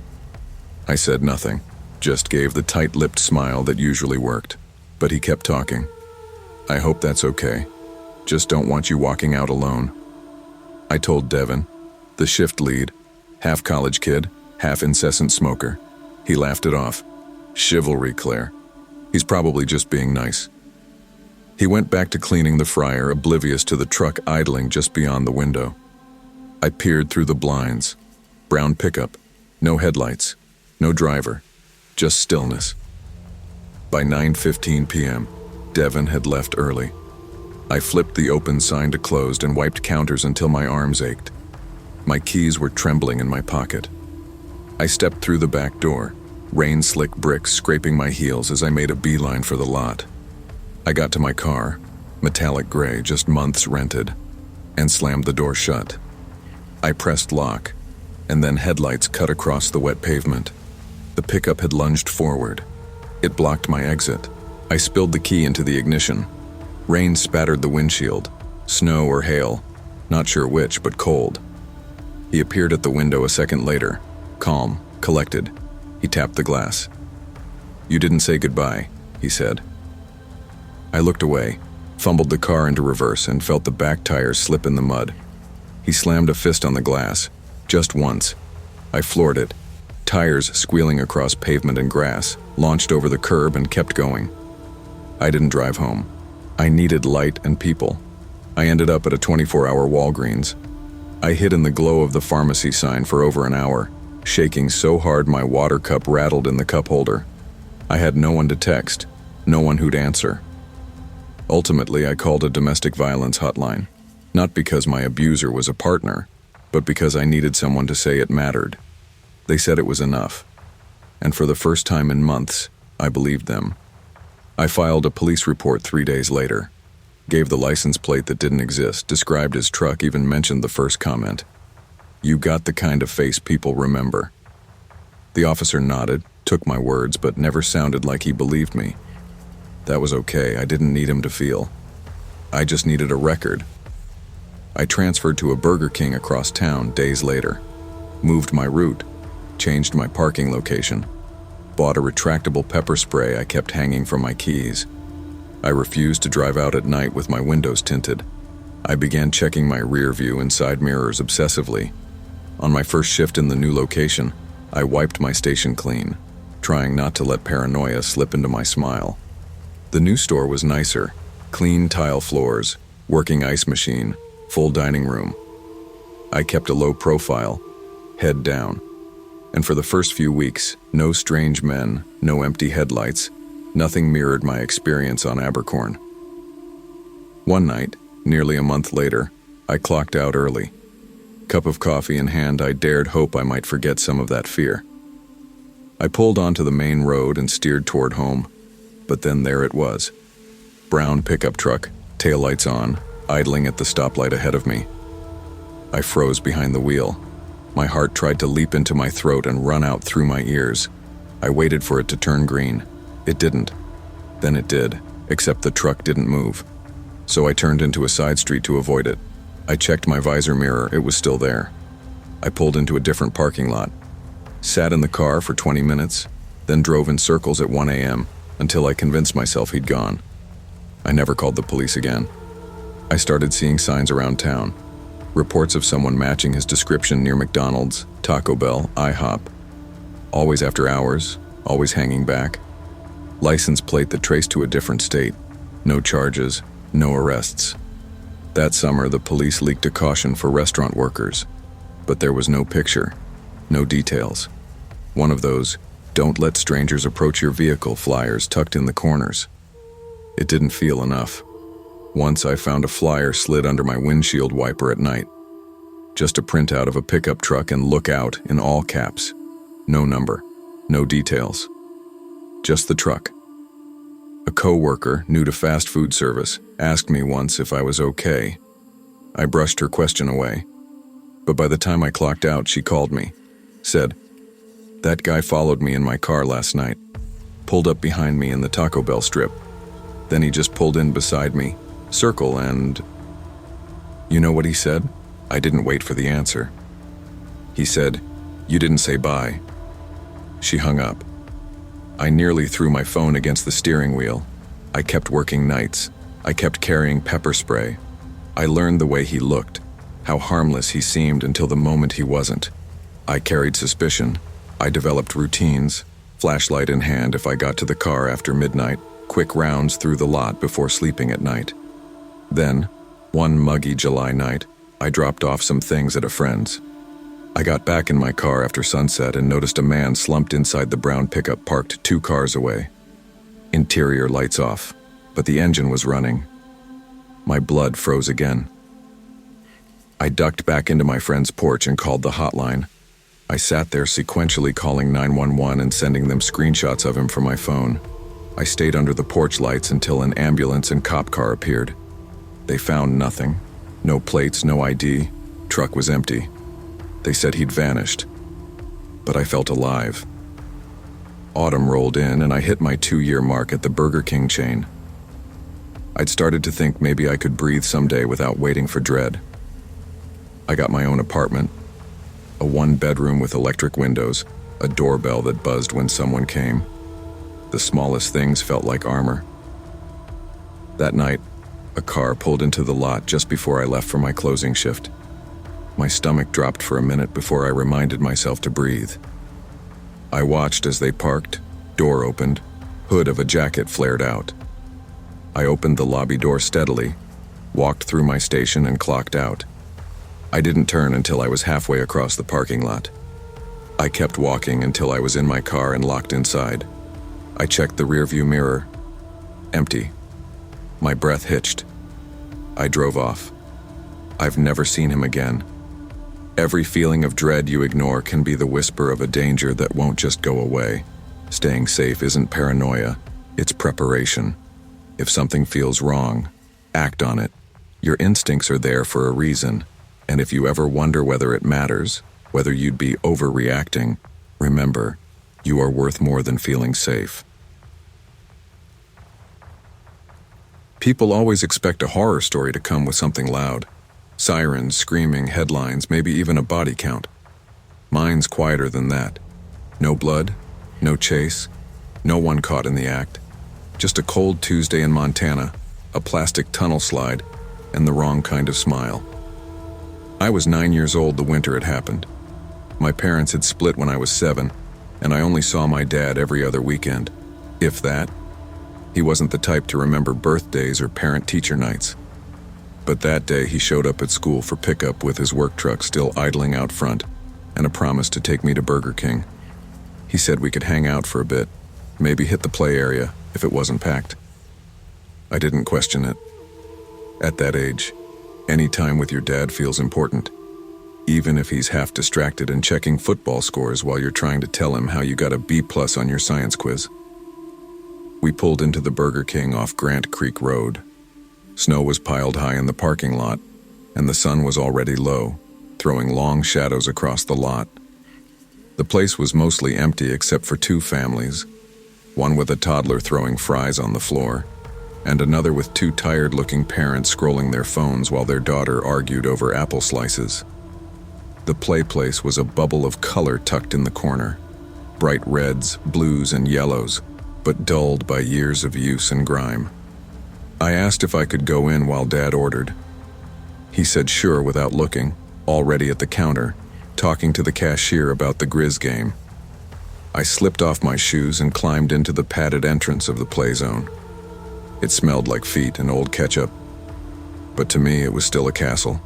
I said nothing, just gave the tight-lipped smile that usually worked, but he kept talking. "I hope that's okay. Just don't want you walking out alone. I told Devin, the shift lead, half college kid, half incessant smoker. He laughed it off. Chivalry, Claire. He's probably just being nice. He went back to cleaning the fryer, oblivious to the truck idling just beyond the window. I peered through the blinds. Brown pickup, no headlights, no driver, just stillness. By 9:15 p.m., Devin had left early. I flipped the open sign to closed and wiped counters until my arms ached. My keys were trembling in my pocket. I stepped through the back door, rain-slick bricks scraping my heels as I made a beeline for the lot. I got to my car, metallic gray, just months rented, and slammed the door shut. I pressed lock, and then headlights cut across the wet pavement. The pickup had lunged forward. It blocked my exit. I spilled the key into the ignition. Rain spattered the windshield. Snow or hail, not sure which, but cold. He appeared at the window a second later, calm, collected. He tapped the glass. "You didn't say goodbye," he said. I looked away, fumbled the car into reverse, and felt the back tires slip in the mud. He slammed a fist on the glass, just once. I floored it. Tires squealing across pavement and grass, launched over the curb and kept going. I didn't drive home. I needed light and people. I ended up at a 24-hour Walgreens. I hid in the glow of the pharmacy sign for over an hour, shaking so hard my water cup rattled in the cup holder. I had no one to text, no one who'd answer. Ultimately, I called a domestic violence hotline, not because my abuser was a partner, but because I needed someone to say it mattered. They said it was enough. And for the first time in months, I believed them. I filed a police report 3 days later, gave the license plate that didn't exist, described his truck, even mentioned the first comment. "You got the kind of face people remember." The officer nodded, took my words, but never sounded like he believed me. That was okay, I didn't need him to feel. I just needed a record. I transferred to a Burger King across town days later, moved my route, changed my parking location, bought a retractable pepper spray I kept hanging from my keys. I refused to drive out at night with my windows tinted. I began checking my rear view and side mirrors obsessively. On my first shift in the new location, I wiped my station clean, trying not to let paranoia slip into my smile. The new store was nicer, clean tile floors, working ice machine, full dining room. I kept a low profile, head down. And for the first few weeks, no strange men, no empty headlights, nothing mirrored my experience on Abercorn. One night, nearly a month later, I clocked out early. Cup of coffee in hand, I dared hope I might forget some of that fear. I pulled onto the main road and steered toward home, but then there it was. Brown pickup truck, taillights on, idling at the stoplight ahead of me. I froze behind the wheel. My heart tried to leap into my throat and run out through my ears. I waited for it to turn green. It didn't. Then it did, except the truck didn't move. So I turned into a side street to avoid it. I checked my visor mirror, it was still there. I pulled into a different parking lot, sat in the car for 20 minutes, then drove in circles at 1 a.m. until I convinced myself he'd gone. I never called the police again. I started seeing signs around town. Reports of someone matching his description near McDonald's, Taco Bell, IHOP. Always after hours, always hanging back. License plate that traced to a different state. No charges, no arrests. That summer, the police leaked a caution for restaurant workers. But there was no picture, no details. One of those, "Don't let strangers approach your vehicle" flyers tucked in the corners. It didn't feel enough. Once I found a flyer slid under my windshield wiper at night. Just a printout of a pickup truck and "Look out" in all caps. No number, no details. Just the truck. A coworker, new to fast food service, asked me once if I was okay. I brushed her question away. But by the time I clocked out, she called me. Said, "That guy followed me in my car last night. Pulled up behind me in the Taco Bell strip. Then he just pulled in beside me, circle and..." You know what he said? I didn't wait for the answer. He said, "You didn't say bye." She hung up. I nearly threw my phone against the steering wheel. I kept working nights. I kept carrying pepper spray. I learned the way he looked, how harmless he seemed until the moment he wasn't. I carried suspicion. I developed routines, flashlight in hand if I got to the car after midnight, quick rounds through the lot before sleeping at night. Then, one muggy July night, I dropped off some things at a friend's. I got back in my car after sunset and noticed a man slumped inside the brown pickup parked 2 cars away. Interior lights off, but the engine was running. My blood froze again. I ducked back into my friend's porch and called the hotline. I sat there sequentially calling 911 and sending them screenshots of him from my phone. I stayed under the porch lights until an ambulance and cop car appeared. They found nothing. No plates, no ID. Truck was empty. They said he'd vanished. But I felt alive. Autumn rolled in and I hit my 2-year mark at the Burger King chain. I'd started to think maybe I could breathe someday without waiting for dread. I got my own apartment, a 1-bedroom with electric windows, a doorbell that buzzed when someone came. The smallest things felt like armor. That night, a car pulled into the lot just before I left for my closing shift. My stomach dropped for a minute before I reminded myself to breathe. I watched as they parked, door opened, hood of a jacket flared out. I opened the lobby door steadily, walked through my station and clocked out. I didn't turn until I was halfway across the parking lot. I kept walking until I was in my car and locked inside. I checked the rearview mirror. Empty. My breath hitched. I drove off. I've never seen him again. Every feeling of dread you ignore can be the whisper of a danger that won't just go away. Staying safe isn't paranoia, it's preparation. If something feels wrong, act on it. Your instincts are there for a reason, and if you ever wonder whether it matters, whether you'd be overreacting, remember, you are worth more than feeling safe. People always expect a horror story to come with something loud. Sirens, screaming, headlines, maybe even a body count. Mine's quieter than that. No blood, no chase, no one caught in the act. Just a cold Tuesday in Montana, a plastic tunnel slide, and the wrong kind of smile. I was 9 years old the winter it happened. My parents had split when I was 7, and I only saw my dad every other weekend, if that. He wasn't the type to remember birthdays or parent-teacher nights. But that day he showed up at school for pickup with his work truck still idling out front, and a promise to take me to Burger King. He said we could hang out for a bit, maybe hit the play area if it wasn't packed. I didn't question it. At that age, any time with your dad feels important, even if he's half distracted and checking football scores while you're trying to tell him how you got a B+ on your science quiz. We pulled into the Burger King off Grant Creek Road. Snow was piled high in the parking lot, and the sun was already low, throwing long shadows across the lot. The place was mostly empty except for 2 families, one with a toddler throwing fries on the floor, and another with 2 tired-looking parents scrolling their phones while their daughter argued over apple slices. The play place was a bubble of color tucked in the corner, bright reds, blues, and yellows, but dulled by years of use and grime. I asked if I could go in while Dad ordered. He said sure without looking, already at the counter, talking to the cashier about the Grizz game. I slipped off my shoes and climbed into the padded entrance of the play zone. It smelled like feet and old ketchup, but to me it was still a castle.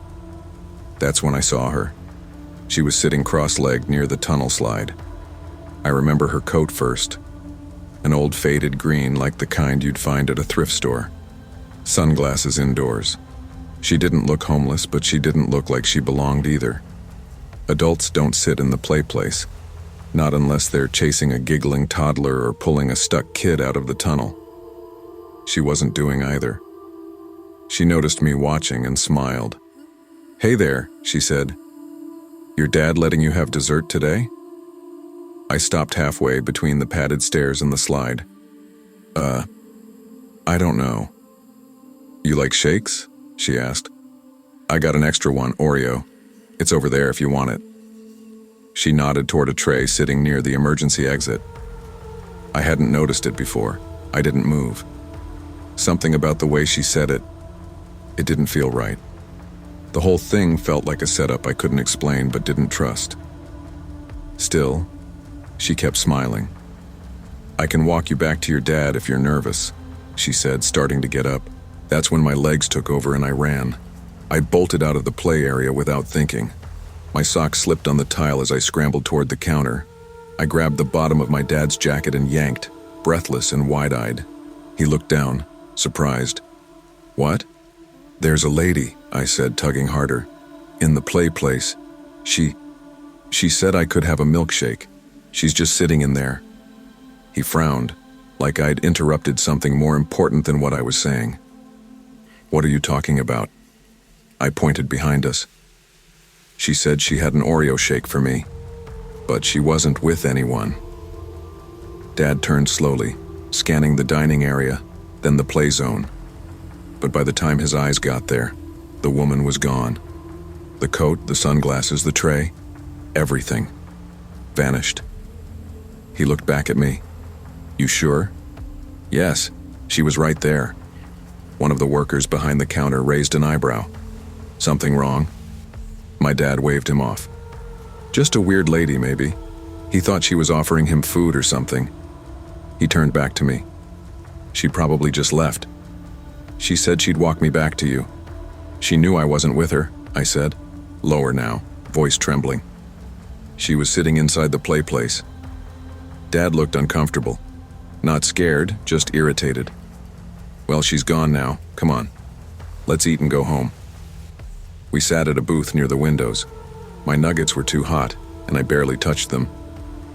That's when I saw her. She was sitting cross-legged near the tunnel slide. I remember her coat first, an old faded green like the kind you'd find at a thrift store. Sunglasses indoors. She didn't look homeless, but she didn't look like she belonged either. Adults don't sit in the play place, not unless they're chasing a giggling toddler or pulling a stuck kid out of the tunnel. She wasn't doing either. She noticed me watching and smiled. "Hey there," she said. "Your dad letting you have dessert today?" I stopped halfway between the padded stairs and the slide. I don't know." "You like shakes?" she asked. "I got an extra one, Oreo. It's over there if you want it." She nodded toward a tray sitting near the emergency exit. I hadn't noticed it before. I didn't move. Something about the way she said it didn't feel right. The whole thing felt like a setup I couldn't explain but didn't trust. Still, she kept smiling. "I can walk you back to your dad if you're nervous," she said, starting to get up. That's when my legs took over and I ran. I bolted out of the play area without thinking. My sock slipped on the tile as I scrambled toward the counter. I grabbed the bottom of my dad's jacket and yanked, breathless and wide-eyed. He looked down, surprised. "What?" "There's a lady," I said, tugging harder. "In the play place. She said I could have a milkshake. She's just sitting in there." He frowned, like I'd interrupted something more important than what I was saying. "What are you talking about?" I pointed behind us. "She said she had an Oreo shake for me, but she wasn't with anyone." Dad turned slowly, scanning the dining area, then the play zone. But by the time his eyes got there, the woman was gone. The coat, the sunglasses, the tray, everything vanished. He looked back at me. "You sure?" "Yes, she was right there." One of the workers behind the counter raised an eyebrow. "Something wrong?" My dad waved him off. "Just a weird lady, maybe. He thought she was offering him food or something." He turned back to me. "She probably just left. She said she'd walk me back to you. She knew I wasn't with her," I said, lower now, voice trembling. "She was sitting inside the play place." Dad looked uncomfortable. Not scared, just irritated. "Well, she's gone now. Come on. Let's eat and go home." We sat at a booth near the windows. My nuggets were too hot, and I barely touched them.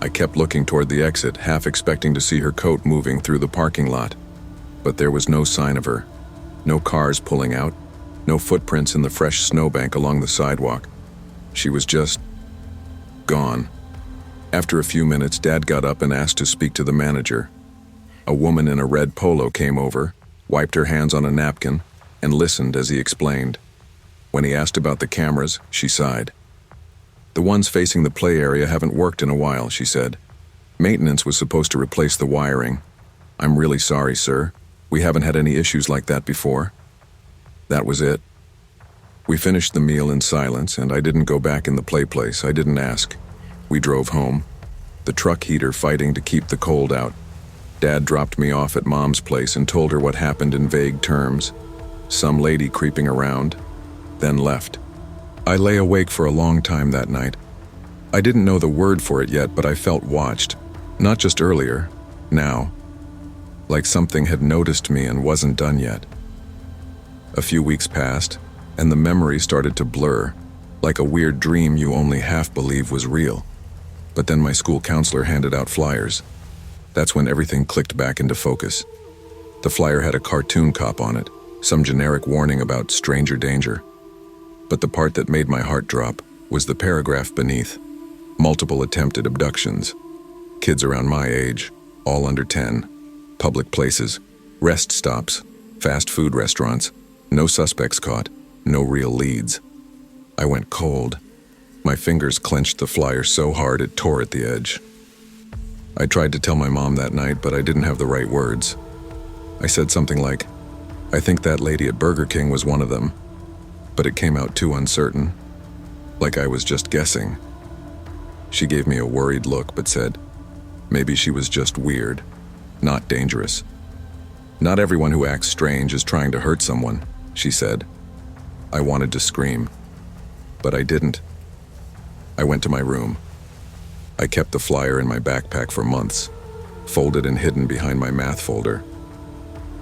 I kept looking toward the exit, half expecting to see her coat moving through the parking lot. But there was no sign of her. No cars pulling out, no footprints in the fresh snowbank along the sidewalk. She was just gone. After a few minutes, Dad got up and asked to speak to the manager. A woman in a red polo came over, wiped her hands on a napkin, and listened as he explained. When he asked about the cameras, she sighed. "The ones facing the play area haven't worked in a while," she said. "Maintenance was supposed to replace the wiring. I'm really sorry, sir. We haven't had any issues like that before." That was it. We finished the meal in silence, and I didn't go back in the play place. I didn't ask. We drove home, the truck heater fighting to keep the cold out. Dad dropped me off at Mom's place and told her what happened in vague terms. Some lady creeping around, then left. I lay awake for a long time that night. I didn't know the word for it yet, but I felt watched. Not just earlier, now. Like something had noticed me and wasn't done yet. A few weeks passed, and the memory started to blur, like a weird dream you only half believe was real. But then my school counselor handed out flyers. That's when everything clicked back into focus. The flyer had a cartoon cop on it, some generic warning about stranger danger. But the part that made my heart drop was the paragraph beneath. Multiple attempted abductions. Kids around my age, all under 10. Public places, rest stops, fast food restaurants. No suspects caught, no real leads. I went cold. My fingers clenched the flyer so hard it tore at the edge. I tried to tell my mom that night, but I didn't have the right words. I said something like, "I think that lady at Burger King was one of them," but it came out too uncertain, like I was just guessing. She gave me a worried look, but said, "Maybe she was just weird, not dangerous. Not everyone who acts strange is trying to hurt someone," she said. I wanted to scream, but I didn't. I went to my room. I kept the flyer in my backpack for months, folded and hidden behind my math folder.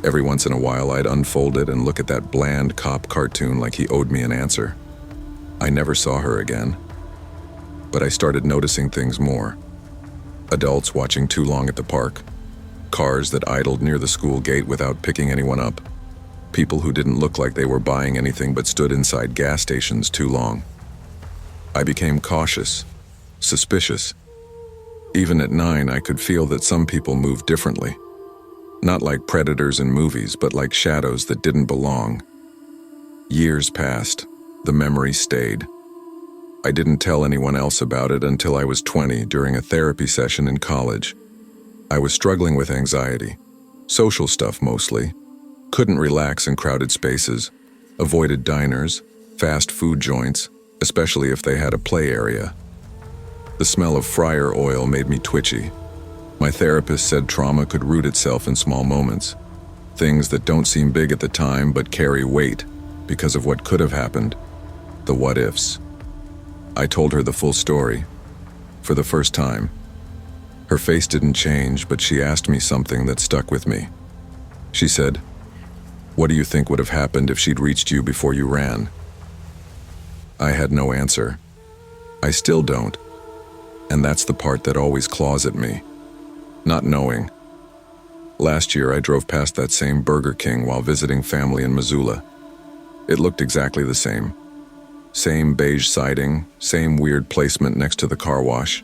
Every once in a while, I'd unfold it and look at that bland cop cartoon like he owed me an answer. I never saw her again, but I started noticing things more. Adults watching too long at the park, cars that idled near the school gate without picking anyone up, people who didn't look like they were buying anything but stood inside gas stations too long. I became cautious, suspicious. Even at 9, I could feel that some people moved differently. Not like predators in movies, but like shadows that didn't belong. Years passed. The memory stayed. I didn't tell anyone else about it until I was 20 during a therapy session in college. I was struggling with anxiety. Social stuff mostly. Couldn't relax in crowded spaces. Avoided diners, fast food joints, especially if they had a play area. The smell of fryer oil made me twitchy. My therapist said trauma could root itself in small moments, things that don't seem big at the time but carry weight because of what could have happened, the what-ifs. I told her the full story, for the first time. Her face didn't change, but she asked me something that stuck with me. She said, "What do you think would have happened if she'd reached you before you ran?" I had no answer. I still don't. And that's the part that always claws at me. Not knowing. Last year, I drove past that same Burger King while visiting family in Missoula. It looked exactly the same. Same beige siding, same weird placement next to the car wash.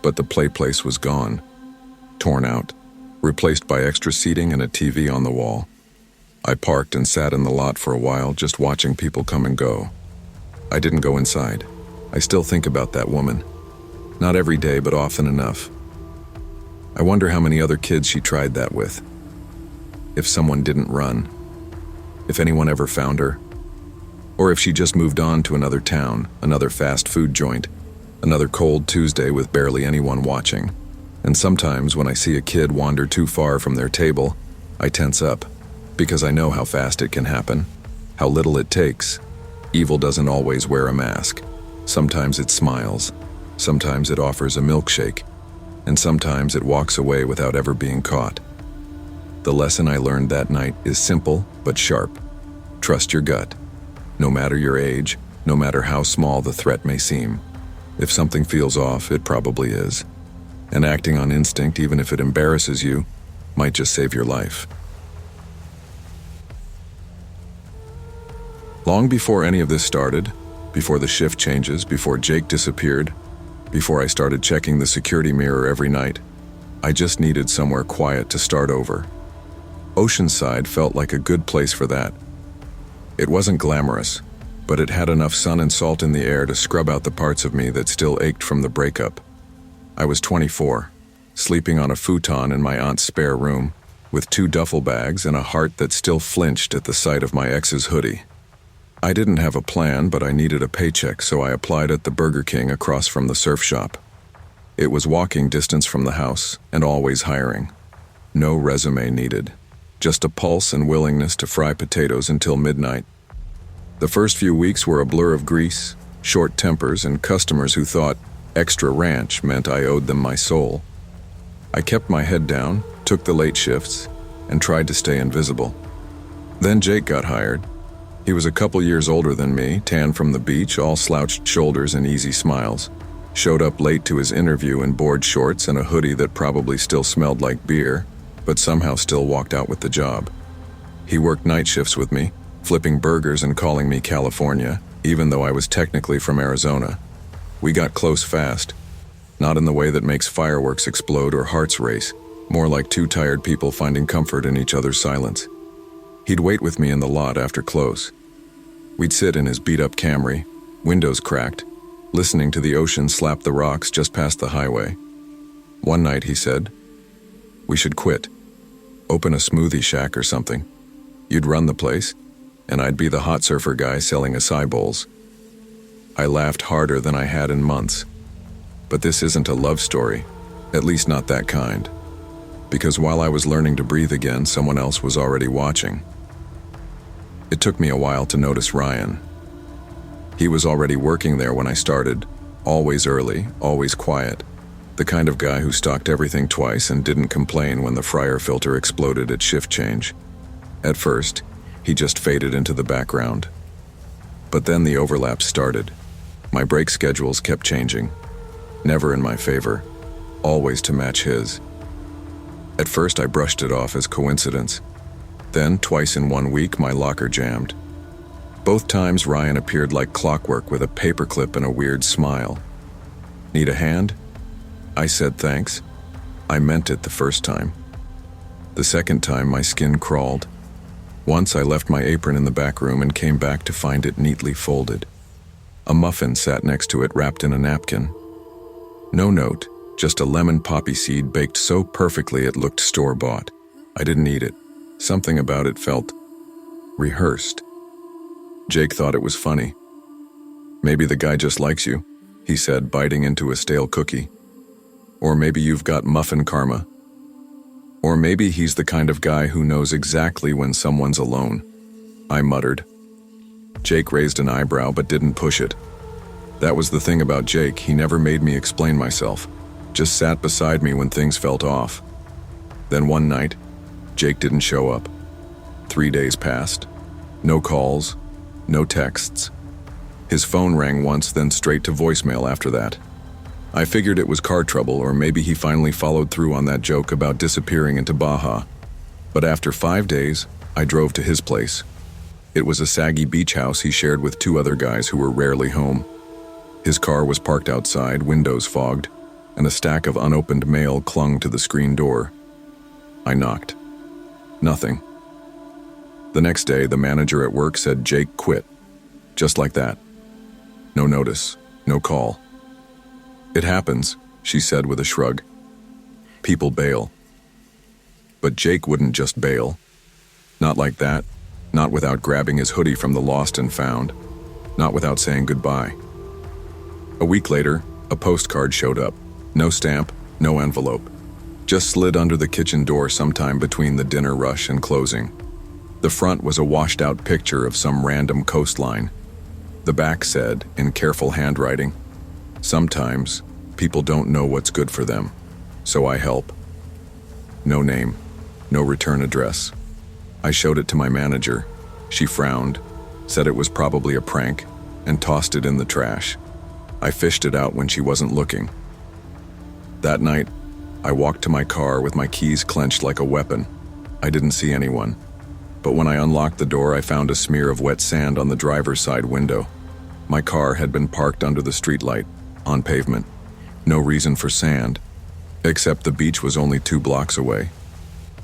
But the play place was gone. Torn out. Replaced by extra seating and a TV on the wall. I parked and sat in the lot for a while, just watching people come and go. I didn't go inside. I still think about that woman. Not every day, but often enough. I wonder how many other kids she tried that with. If someone didn't run. If anyone ever found her. Or if she just moved on to another town, another fast food joint, another cold Tuesday with barely anyone watching. And sometimes when I see a kid wander too far from their table, I tense up, because I know how fast it can happen, how little it takes. Evil doesn't always wear a mask. Sometimes it smiles, sometimes it offers a milkshake, and sometimes it walks away without ever being caught. The lesson I learned that night is simple but sharp. Trust your gut. No matter your age, no matter how small the threat may seem. If something feels off, it probably is. And acting on instinct, even if it embarrasses you, might just save your life. Long before any of this started, before the shift changes, before Jake disappeared, before I started checking the security mirror every night, I just needed somewhere quiet to start over. Oceanside felt like a good place for that. It wasn't glamorous, but it had enough sun and salt in the air to scrub out the parts of me that still ached from the breakup. I was 24, sleeping on a futon in my aunt's spare room, with 2 duffel bags and a heart that still flinched at the sight of my ex's hoodie. I didn't have a plan, but I needed a paycheck, so I applied at the Burger King across from the surf shop. It was walking distance from the house, and always hiring. No resume needed. Just a pulse and willingness to fry potatoes until midnight. The first few weeks were a blur of grease, short tempers, and customers who thought extra ranch meant I owed them my soul. I kept my head down, took the late shifts, and tried to stay invisible. Then Jake got hired. He was a couple years older than me, tan from the beach, all slouched shoulders and easy smiles. Showed up late to his interview in board shorts and a hoodie that probably still smelled like beer, but somehow still walked out with the job. He worked night shifts with me, flipping burgers and calling me California, even though I was technically from Arizona. We got close fast, not in the way that makes fireworks explode or hearts race, more like 2 tired people finding comfort in each other's silence. He'd wait with me in the lot after close. We'd sit in his beat-up Camry, windows cracked, listening to the ocean slap the rocks just past the highway. One night he said, "We should quit. Open a smoothie shack or something. You'd run the place, and I'd be the hot surfer guy selling acai bowls." I laughed harder than I had in months. But this isn't a love story, at least not that kind. Because while I was learning to breathe again, someone else was already watching. It took me a while to notice Ryan. He was already working there when I started, always early, always quiet. The kind of guy who stocked everything twice and didn't complain when the fryer filter exploded at shift change. At first, he just faded into the background. But then the overlaps started. My break schedules kept changing. Never in my favor, always to match his. At first I brushed it off as coincidence. Then, twice in 1 week, my locker jammed. Both times Ryan appeared like clockwork with a paperclip and a weird smile. "Need a hand?" I said thanks. I meant it the first time. The second time my skin crawled. Once I left my apron in the back room and came back to find it neatly folded. A muffin sat next to it wrapped in a napkin. No note, just a lemon poppy seed baked so perfectly it looked store-bought. I didn't eat it. Something about it felt rehearsed. Jake thought it was funny. "Maybe the guy just likes you," he said, biting into a stale cookie. "Or maybe you've got muffin karma. Or maybe he's the kind of guy who knows exactly when someone's alone," I muttered. Jake raised an eyebrow but didn't push it. That was the thing about Jake, he never made me explain myself, just sat beside me when things felt off. Then one night, Jake didn't show up. 3 days passed. No calls, no texts. His phone rang once, then straight to voicemail after that. I figured it was car trouble, or maybe he finally followed through on that joke about disappearing into Baja. But after 5 days, I drove to his place. It was a saggy beach house he shared with 2 other guys who were rarely home. His car was parked outside, windows fogged, and a stack of unopened mail clung to the screen door. I knocked. Nothing. The next day, the manager at work said Jake quit. Just like that. No notice, no call. "It happens," she said with a shrug. "People bail." But Jake wouldn't just bail. Not like that. Not without grabbing his hoodie from the lost and found. Not without saying goodbye. A week later, a postcard showed up. No stamp, no envelope. Just slid under the kitchen door sometime between the dinner rush and closing. The front was a washed-out picture of some random coastline. The back said, in careful handwriting, "Sometimes, people don't know what's good for them, so I help." No name, no return address. I showed it to my manager. She frowned, said it was probably a prank, and tossed it in the trash. I fished it out when she wasn't looking. That night, I walked to my car with my keys clenched like a weapon. I didn't see anyone. But when I unlocked the door, I found a smear of wet sand on the driver's side window. My car had been parked under the streetlight, on pavement. No reason for sand, except the beach was only 2 blocks away.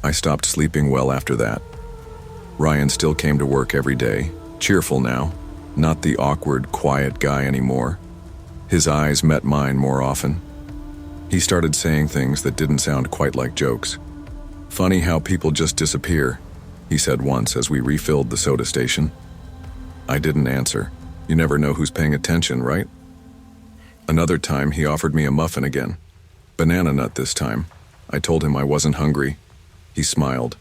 I stopped sleeping well after that. Ryan still came to work every day, cheerful now, not the awkward, quiet guy anymore. His eyes met mine more often. He started saying things that didn't sound quite like jokes. "Funny how people just disappear," he said once as we refilled the soda station. I didn't answer. You never know who's paying attention, right? Another time, he offered me a muffin again. Banana nut this time. I told him I wasn't hungry. He smiled.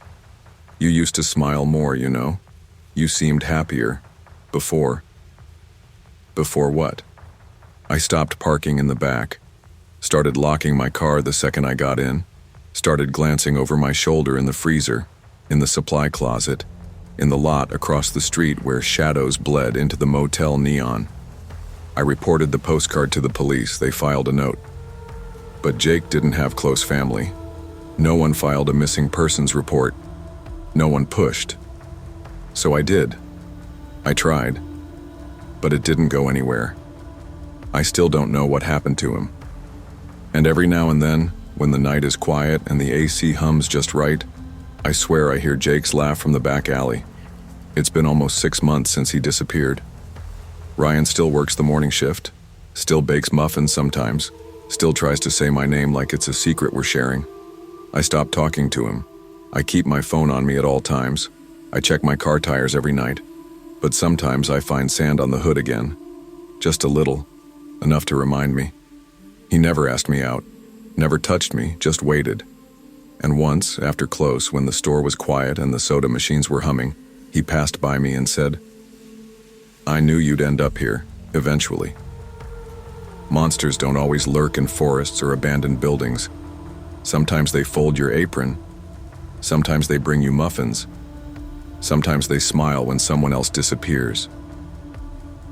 "You used to smile more, you know. You seemed happier. Before." Before what? I stopped parking in the back. Started locking my car the second I got in. Started glancing over my shoulder in the freezer, in the supply closet, in the lot across the street where shadows bled into the motel neon. I reported the postcard to the police. They filed a note. But Jake didn't have close family. No one filed a missing persons report. No one pushed. So I did. I tried. But it didn't go anywhere. I still don't know what happened to him. And every now and then, when the night is quiet and the AC hums just right, I swear I hear Jake's laugh from the back alley. It's been almost 6 months since he disappeared. Ryan still works the morning shift, still bakes muffins sometimes, still tries to say my name like it's a secret we're sharing. I stopped talking to him. I keep my phone on me at all times. I check my car tires every night. But sometimes I find sand on the hood again. Just a little, enough to remind me. He never asked me out, never touched me, just waited. And once, after close, when the store was quiet and the soda machines were humming, he passed by me and said, "I knew you'd end up here, eventually." Monsters don't always lurk in forests or abandoned buildings. Sometimes they fold your apron. Sometimes they bring you muffins. Sometimes they smile when someone else disappears.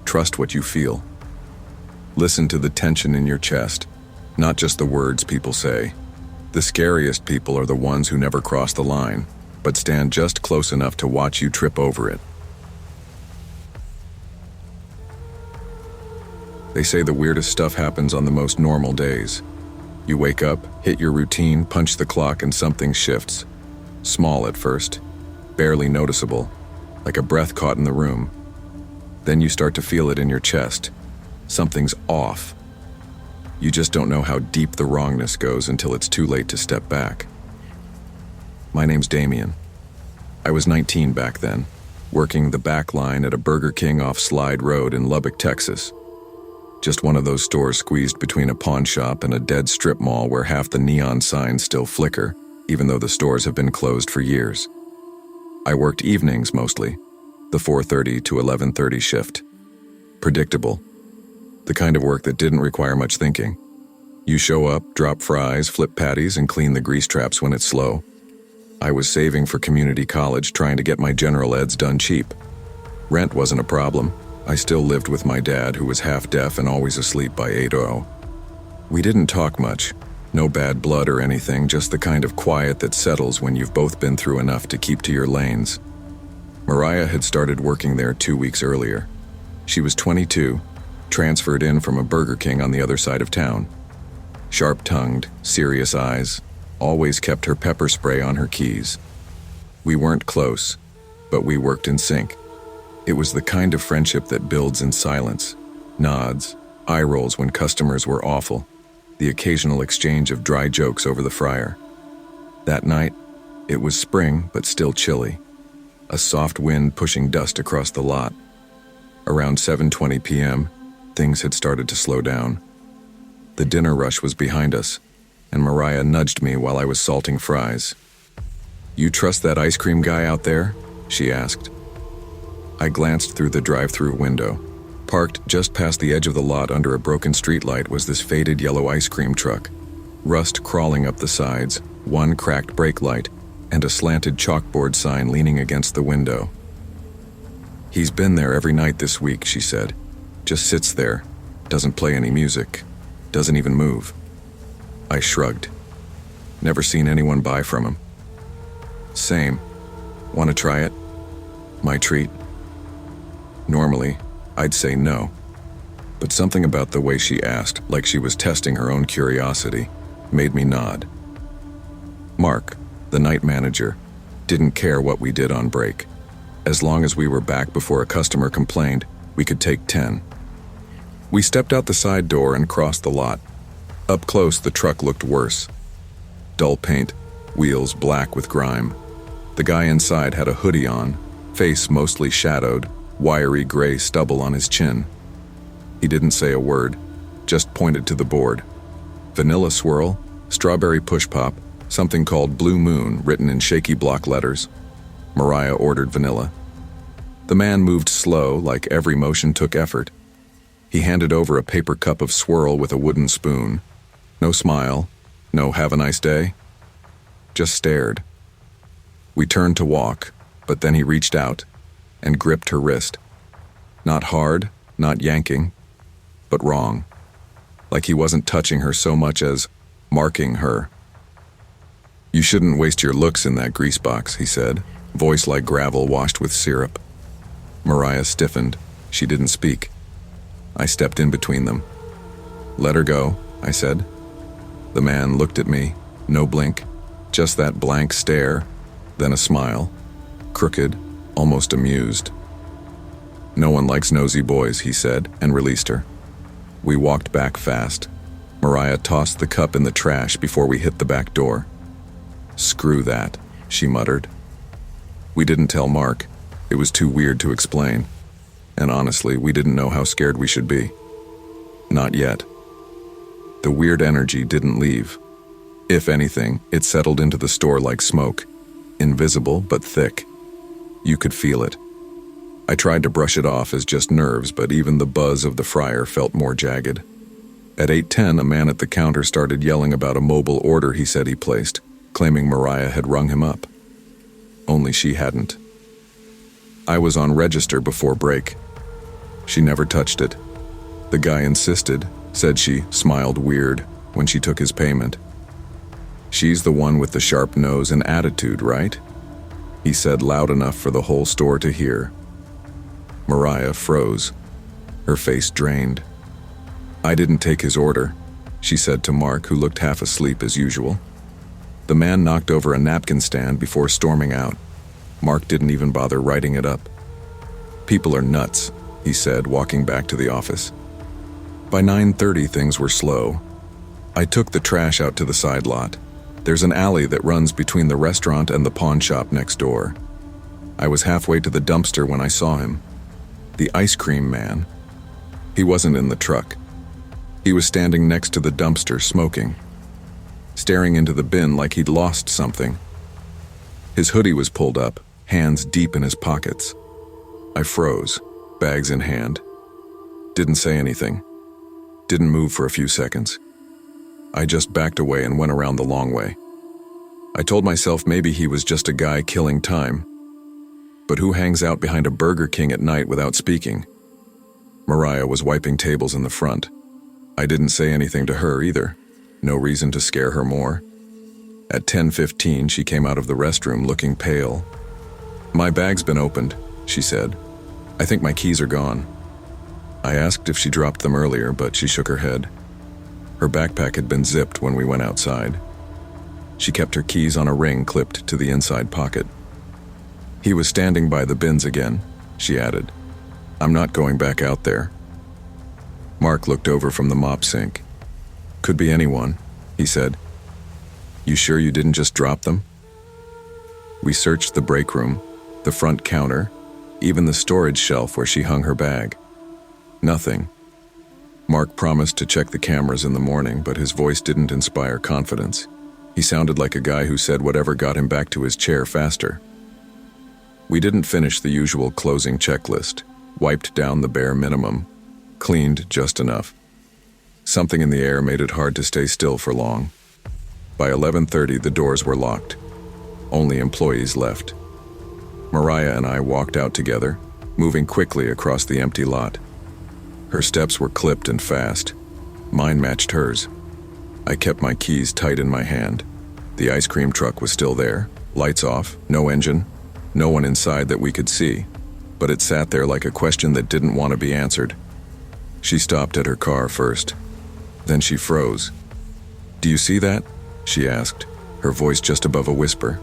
Trust what you feel. Listen to the tension in your chest, not just the words people say. The scariest people are the ones who never cross the line, but stand just close enough to watch you trip over it. They say the weirdest stuff happens on the most normal days. You wake up, hit your routine, punch the clock, and something shifts. Small at first, barely noticeable, like a breath caught in the room. Then you start to feel it in your chest. Something's off. You just don't know how deep the wrongness goes until it's too late to step back. My name's Damien. I was 19 back then. working the back line at a Burger King off Slide Road in Lubbock, Texas. Just one of those stores squeezed between a pawn shop and a dead strip mall where half the neon signs still flicker, even though the stores have been closed for years. I worked evenings mostly, the 4:30 to 11:30 shift. Predictable. The kind of work that didn't require much thinking. You show up, drop fries, flip patties, and clean the grease traps when it's slow. I was saving for community college, trying to get my general eds done cheap. Rent wasn't a problem. I still lived with my dad, who was half deaf and always asleep by 8:00. We didn't talk much. No bad blood or anything, just the kind of quiet that settles when you've both been through enough to keep to your lanes. Mariah had started working there 2 weeks earlier. She was 22, transferred in from a Burger King on the other side of town. Sharp-tongued, serious eyes, always kept her pepper spray on her keys. We weren't close, but we worked in sync. It was the kind of friendship that builds in silence. Nods, eye rolls when customers were awful, the occasional exchange of dry jokes over the fryer. That night, it was spring but still chilly. A soft wind pushing dust across the lot. Around 7:20 p.m., things had started to slow down. The dinner rush was behind us, and Mariah nudged me while I was salting fries. "You trust that ice cream guy out there?" she asked. I glanced through the drive-through window. Parked just past the edge of the lot under a broken streetlight was this faded yellow ice cream truck. Rust crawling up the sides, one cracked brake light, and a slanted chalkboard sign leaning against the window. "He's been there every night this week," she said. "Just sits there, doesn't play any music, doesn't even move." I shrugged. Never seen anyone buy from him. "Same. Want to try it? My treat?" Normally, I'd say no. But something about the way she asked, like she was testing her own curiosity, made me nod. Mark, the night manager, didn't care what we did on break. As long as we were back before a customer complained, we could take 10. We stepped out the side door and crossed the lot. Up close, the truck looked worse. Dull paint, wheels black with grime. The guy inside had a hoodie on, face mostly shadowed, wiry gray stubble on his chin. He didn't say a word, just pointed to the board. Vanilla swirl, strawberry push pop, something called Blue Moon written in shaky block letters. Mariah ordered vanilla. The man moved slow, like every motion took effort. He handed over a paper cup of swirl with a wooden spoon. No smile, no have a nice day. Just stared. We turned to walk, but then he reached out and gripped her wrist. Not hard, not yanking, but wrong. Like he wasn't touching her so much as marking her. "You shouldn't waste your looks in that grease box," he said, voice like gravel washed with syrup. Mariah stiffened. She didn't speak. I stepped in between them. "Let her go," I said. The man looked at me, no blink, just that blank stare, then a smile, crooked, almost amused. "No one likes nosy boys," he said, and released her. We walked back fast. Mariah tossed the cup in the trash before we hit the back door. "Screw that," she muttered. We didn't tell Mark. It was too weird to explain. And honestly, we didn't know how scared we should be. Not yet. The weird energy didn't leave. If anything, it settled into the store like smoke. Invisible, but thick. You could feel it. I tried to brush it off as just nerves, but even the buzz of the fryer felt more jagged. At 8:10, a man at the counter started yelling about a mobile order he said he placed, claiming Mariah had rung him up. Only she hadn't. I was on register before break. She never touched it. The guy insisted, said she smiled weird when she took his payment. "She's the one with the sharp nose and attitude, right?" he said loud enough for the whole store to hear. Mariah froze, her face drained. "I didn't take his order," she said to Mark, who looked half asleep as usual. The man knocked over a napkin stand before storming out. Mark didn't even bother writing it up. "People are nuts," he said, walking back to the office. By 9:30, things were slow. I took the trash out to the side lot. There's an alley that runs between the restaurant and the pawn shop next door. I was halfway to the dumpster when I saw him. The ice cream man. He wasn't in the truck. He was standing next to the dumpster smoking, staring into the bin like he'd lost something. His hoodie was pulled up, hands deep in his pockets. I froze, bags in hand. Didn't say anything. Didn't move for a few seconds. I just backed away and went around the long way. I told myself maybe he was just a guy killing time. But who hangs out behind a Burger King at night without speaking? Mariah was wiping tables in the front. I didn't say anything to her either. No reason to scare her more. At 10:15, she came out of the restroom looking pale. "My bag's been opened," she said. "I think my keys are gone." I asked if she dropped them earlier, but she shook her head. Her backpack had been zipped when we went outside. She kept her keys on a ring clipped to the inside pocket. "He was standing by the bins again," she added. "I'm not going back out there." Mark looked over from the mop sink. "Could be anyone," he said. "You sure you didn't just drop them?" We searched the break room, the front counter, even the storage shelf where she hung her bag. Nothing. Mark promised to check the cameras in the morning, but his voice didn't inspire confidence. He sounded like a guy who said whatever got him back to his chair faster. We didn't finish the usual closing checklist, wiped down the bare minimum, cleaned just enough. Something in the air made it hard to stay still for long. By 11:30, the doors were locked. Only employees left. Mariah and I walked out together, moving quickly across the empty lot. Her steps were clipped and fast. Mine matched hers. I kept my keys tight in my hand. The ice cream truck was still there, lights off, no engine, no one inside that we could see, but it sat there like a question that didn't want to be answered. She stopped at her car first. Then she froze. "Do you see that?" she asked, her voice just above a whisper.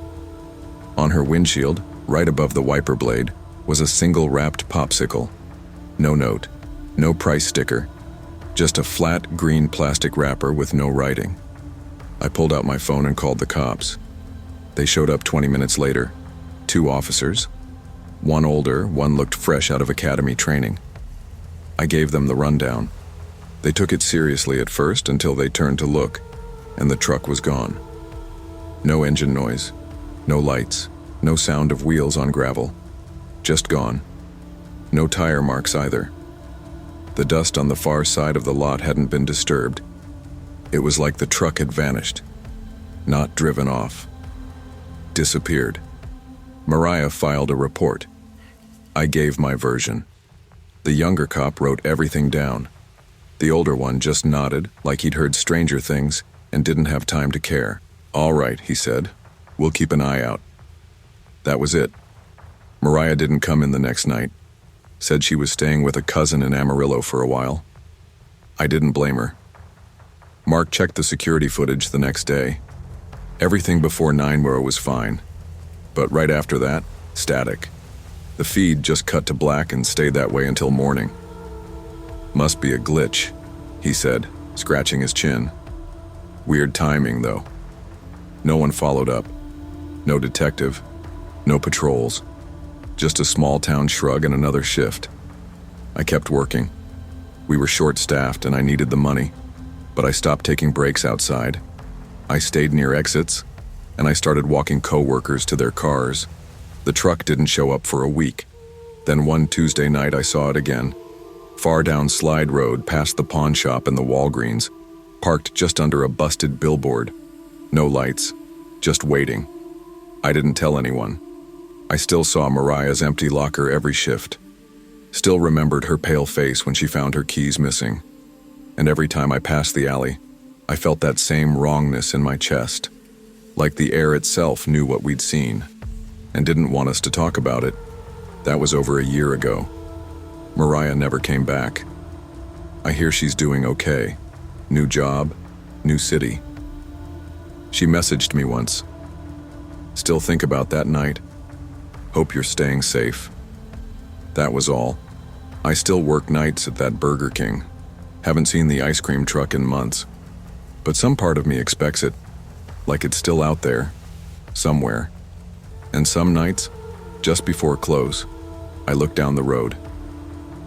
On her windshield, right above the wiper blade, was a single wrapped popsicle. No note, no price sticker, just a flat green plastic wrapper with no writing. I pulled out my phone and called the cops. They showed up 20 minutes later. 2 officers. One older, one looked fresh out of academy training. I gave them the rundown. They took it seriously at first until they turned to look, and the truck was gone. No engine noise, no lights, no sound of wheels on gravel. Just gone. No tire marks either. The dust on the far side of the lot hadn't been disturbed. It was like the truck had vanished. Not driven off. Disappeared. Mariah filed a report. I gave my version. The younger cop wrote everything down. The older one just nodded like he'd heard stranger things and didn't have time to care. "All right," he said. "We'll keep an eye out." That was it. Mariah didn't come in the next night. Said she was staying with a cousin in Amarillo for a while. I didn't blame her. Mark checked the security footage the next day. Everything before 9 was fine. But right after that, static. The feed just cut to black and stayed that way until morning. "Must be a glitch," he said, scratching his chin. Weird timing, though. No one followed up. No detective. No patrols. Just a small town shrug and another shift. I kept working. We were short-staffed and I needed the money, but I stopped taking breaks outside. I stayed near exits, and I started walking coworkers to their cars. The truck didn't show up for a week. Then one Tuesday night I saw it again. Far down Slide Road past the pawn shop and the Walgreens, parked just under a busted billboard. No lights, just waiting. I didn't tell anyone. I still saw Mariah's empty locker every shift. Still remembered her pale face when she found her keys missing. And every time I passed the alley, I felt that same wrongness in my chest. Like the air itself knew what we'd seen, and didn't want us to talk about it. That was over a year ago. Mariah never came back. I hear she's doing okay. New job, new city. She messaged me once. "Still think about that night. Hope you're staying safe." That was all. I still work nights at that Burger King. Haven't seen the ice cream truck in months. But some part of me expects it, like it's still out there, somewhere. And some nights, Just before close, I look down the road.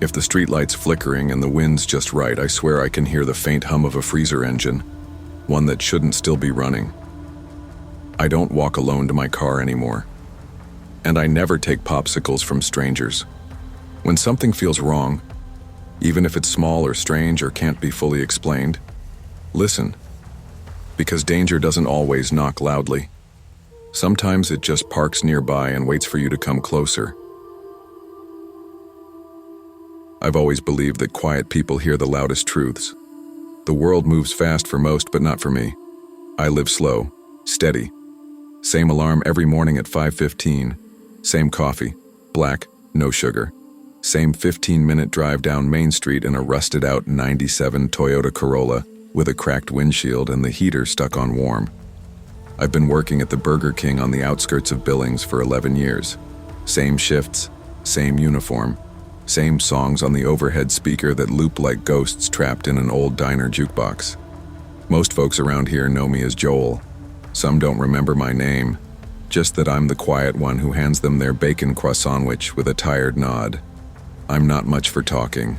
If the streetlight's flickering and the wind's just right, I swear I can hear the faint hum of a freezer engine, one that shouldn't still be running. I don't walk alone to my car anymore. And I never take popsicles from strangers. When something feels wrong, even if it's small or strange or can't be fully explained, listen. Because danger doesn't always knock loudly. Sometimes it just parks nearby and waits for you to come closer. I've always believed that quiet people hear the loudest truths. The world moves fast for most, but not for me. I live slow, steady. Same alarm every morning at 5:15. Same coffee, black, no sugar. Same 15-minute drive down Main Street in a rusted-out 97 Toyota Corolla with a cracked windshield and the heater stuck on warm. I've been working at the Burger King on the outskirts of Billings for 11 years. Same shifts, same uniform. Same songs on the overhead speaker that loop like ghosts trapped in an old diner jukebox. Most folks around here know me as Joel. Some don't remember my name, just that I'm the quiet one who hands them their bacon croissant with a tired nod. I'm not much for talking.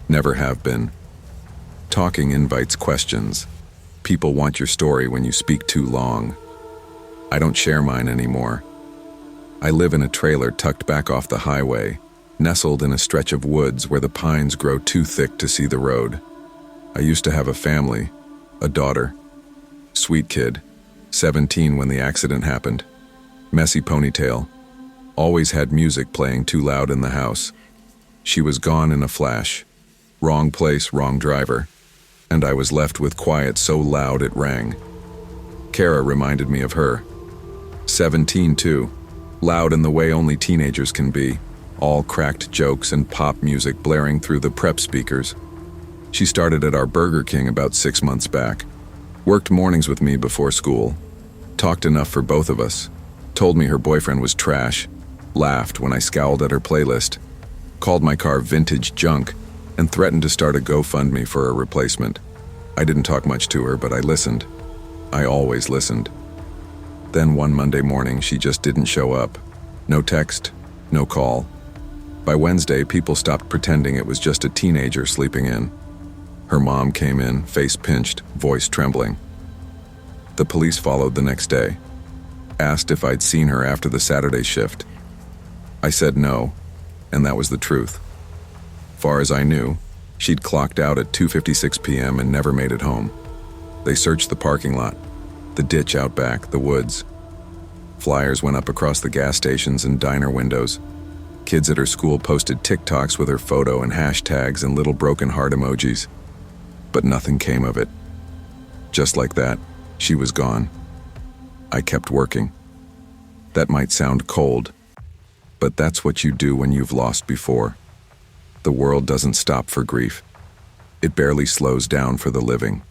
Never have been. Talking invites questions. People want your story when you speak too long. I don't share mine anymore. I live in a trailer tucked back off the highway, nestled in a stretch of woods where the pines grow too thick to see the road. I used to have a family, a daughter. Sweet kid, 17 when the accident happened. Messy ponytail. Always had music playing too loud in the house. She was gone in a flash. Wrong place, wrong driver. And I was left with quiet so loud it rang. Kara reminded me of her. 17 too. Loud in the way only teenagers can be. All cracked jokes and pop music blaring through the prep speakers. She started at our Burger King about 6 months back. Worked mornings with me before school. Talked enough for both of us. Told me her boyfriend was trash. Laughed when I scowled at her playlist. Called my car vintage junk and threatened to start a GoFundMe for a replacement. I didn't talk much to her, but I listened. I always listened. Then one Monday morning, she just didn't show up. No text, no call. By Wednesday, people stopped pretending it was just a teenager sleeping in. Her mom came in, face pinched, voice trembling. The police followed the next day. Asked if I'd seen her after the Saturday shift. I said no, and that was the truth. Far as I knew, she'd clocked out at 2:56 p.m. and never made it home. They searched the parking lot, the ditch out back, the woods. Flyers went up across the gas stations and diner windows. Kids at her school posted TikToks with her photo and hashtags and little broken heart emojis. But nothing came of it. Just like that, she was gone. I kept working. That might sound cold, but that's what you do when you've lost before. The world doesn't stop for grief. It barely slows down for the living.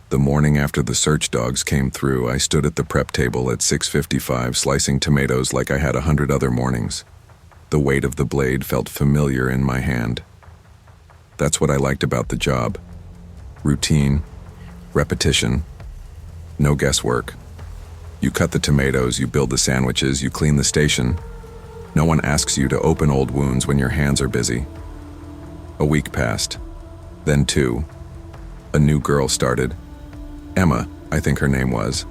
The morning after the search dogs came through, I stood at the prep table at 6:55 slicing tomatoes like I had 100 other mornings. The weight of the blade felt familiar in my hand. That's what I liked about the job. Routine, repetition, no guesswork. You cut the tomatoes, you build the sandwiches, you clean the station. No one asks you to open old wounds when your hands are busy. A week passed, then 2. A new girl started. Emma, I think her name was.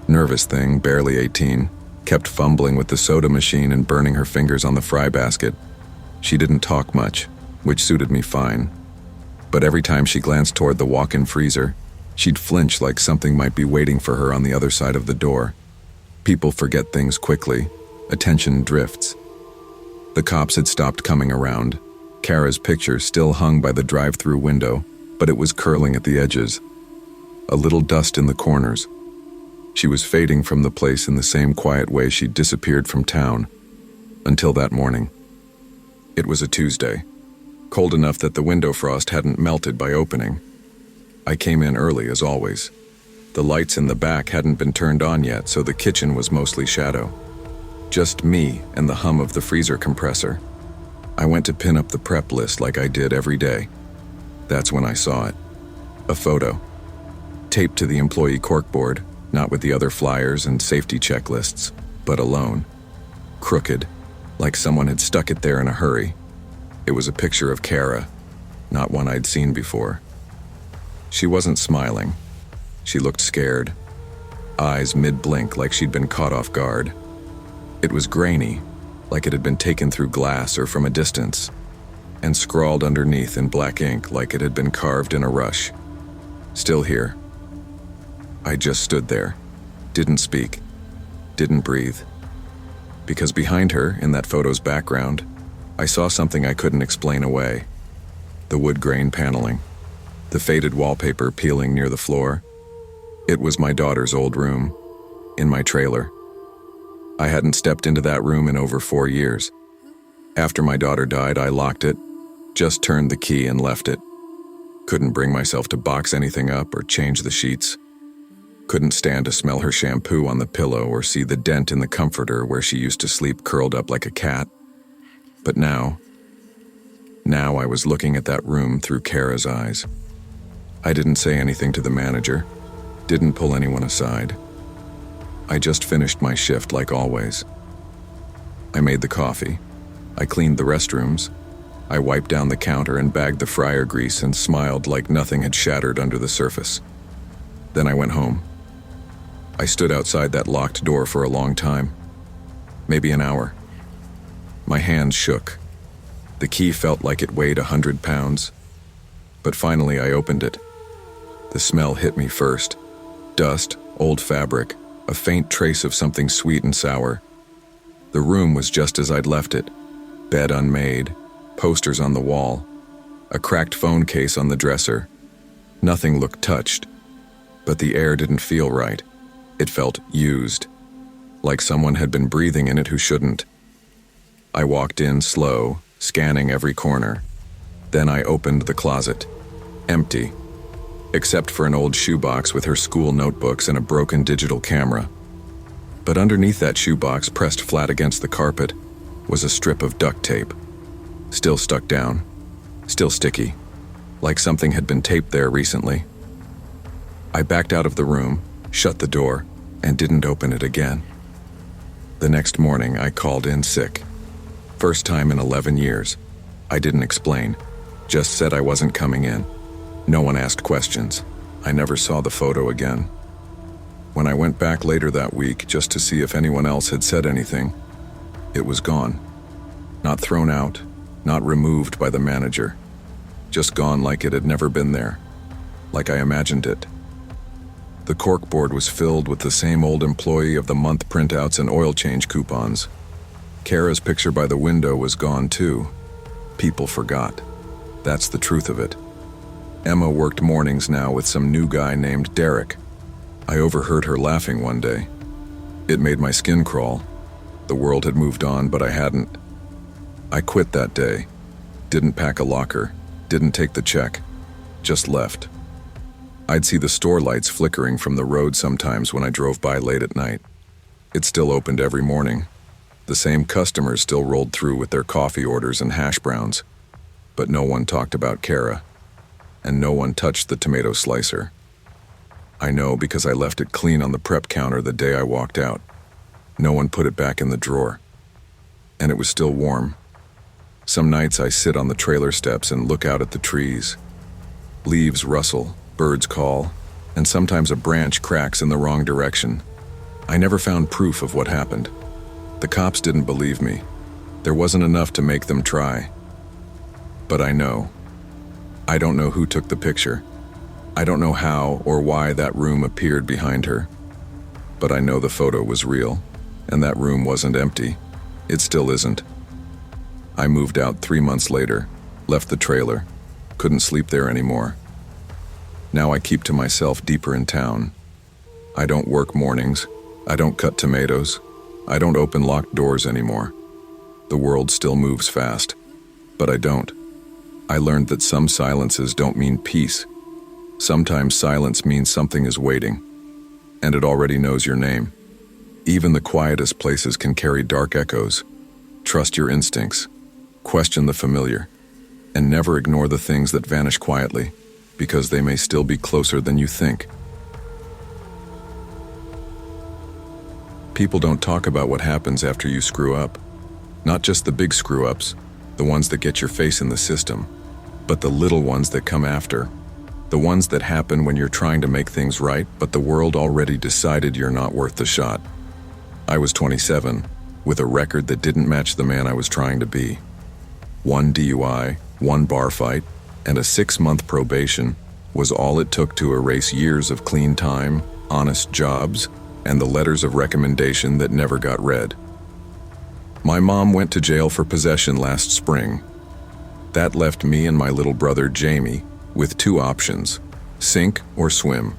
Nervous thing, barely 18, kept fumbling with the soda machine and burning her fingers on the fry basket. She didn't talk much, which suited me fine. But every time she glanced toward the walk-in freezer, she'd flinch like something might be waiting for her on the other side of the door. People forget things quickly. Attention drifts. The cops had stopped coming around. Kara's picture still hung by the drive-through window, but it was curling at the edges. A little dust in the corners. She was fading from the place in the same quiet way she'd disappeared from town. Until that morning. It was a Tuesday. Cold enough that the window frost hadn't melted by opening. I came in early as always. The lights in the back hadn't been turned on yet, so the kitchen was mostly shadow. Just me and the hum of the freezer compressor. I went to pin up the prep list like I did every day. That's when I saw it. A photo. Taped to the employee corkboard, not with the other flyers and safety checklists, but alone. crooked, like someone had stuck it there in a hurry. It was a picture of Kara, not one I'd seen before. She wasn't smiling. She looked scared, eyes mid-blink like she'd been caught off guard. It was grainy, like it had been taken through glass or from a distance, and scrawled underneath in black ink like it had been carved in a rush. Still here. I just stood there, didn't speak, didn't breathe. Because behind her, in that photo's background, I saw something I couldn't explain away. The wood grain paneling, the faded wallpaper peeling near the floor. It was my daughter's old room, in my trailer. I hadn't stepped into that room in over 4 years. After my daughter died, I locked it, just turned the key and left it. Couldn't bring myself to box anything up or change the sheets. Couldn't stand to smell her shampoo on the pillow or see the dent in the comforter where she used to sleep curled up like a cat. But now I was looking at that room through Kara's eyes. I didn't say anything to the manager, didn't pull anyone aside. I just finished my shift like always. I made the coffee. I cleaned the restrooms. I wiped down the counter and bagged the fryer grease and smiled like nothing had shattered under the surface. Then I went home. I stood outside that locked door for a long time, maybe an hour. My hands shook. The key felt like it weighed 100 pounds. But finally I opened it. The smell hit me first. Dust, old fabric, a faint trace of something sweet and sour. The room was just as I'd left it. Bed unmade, posters on the wall, a cracked phone case on the dresser. Nothing looked touched, but the air didn't feel right. It felt used, like someone had been breathing in it who shouldn't. I walked in slow, scanning every corner. Then I opened the closet. Empty, except for an old shoebox with her school notebooks and a broken digital camera. But underneath that shoebox, pressed flat against the carpet, was a strip of duct tape. Still stuck down, still sticky, like something had been taped there recently. I backed out of the room, shut the door, and didn't open it again. The next morning, I called in sick. First time in 11 years. I didn't explain, just said I wasn't coming in. No one asked questions. I never saw the photo again. When I went back later that week just to see if anyone else had said anything, it was gone. Not thrown out, not removed by the manager. Just gone like it had never been there, like I imagined it. The corkboard was filled with the same old employee of the month printouts and oil change coupons. Kara's picture by the window was gone too. People forgot. That's the truth of it. Emma worked mornings now with some new guy named Derek. I overheard her laughing one day. It made my skin crawl. The world had moved on, but I hadn't. I quit that day. Didn't pack a locker. Didn't take the check. Just left. I'd see the store lights flickering from the road sometimes when I drove by late at night. It still opened every morning. The same customers still rolled through with their coffee orders and hash browns. But no one talked about Kara. And no one touched the tomato slicer. I know because I left it clean on the prep counter the day I walked out. No one put it back in the drawer. And it was still warm. Some nights I sit on the trailer steps and look out at the trees. Leaves rustle, birds call, and sometimes a branch cracks in the wrong direction. I never found proof of what happened. The cops didn't believe me. There wasn't enough to make them try. But I know. I don't know who took the picture. I don't know how or why that room appeared behind her. But I know the photo was real, and that room wasn't empty. It still isn't. I moved out 3 months later, left the trailer, couldn't sleep there anymore. Now I keep to myself deeper in town. I don't work mornings. I don't cut tomatoes. I don't open locked doors anymore. The world still moves fast, but I don't. I learned that some silences don't mean peace. Sometimes silence means something is waiting, and it already knows your name. Even the quietest places can carry dark echoes. Trust your instincts. Question the familiar. And never ignore the things that vanish quietly, because they may still be closer than you think. People don't talk about what happens after you screw up. Not just the big screw-ups, the ones that get your face in the system, but the little ones that come after. The ones that happen when you're trying to make things right, but the world already decided you're not worth the shot. I was 27, with a record that didn't match the man I was trying to be. 1 DUI, 1 bar fight, and a 6-month probation was all it took to erase years of clean time, honest jobs, and the letters of recommendation that never got read. My mom went to jail for possession last spring. That left me and my little brother Jamie with 2 options: sink or swim.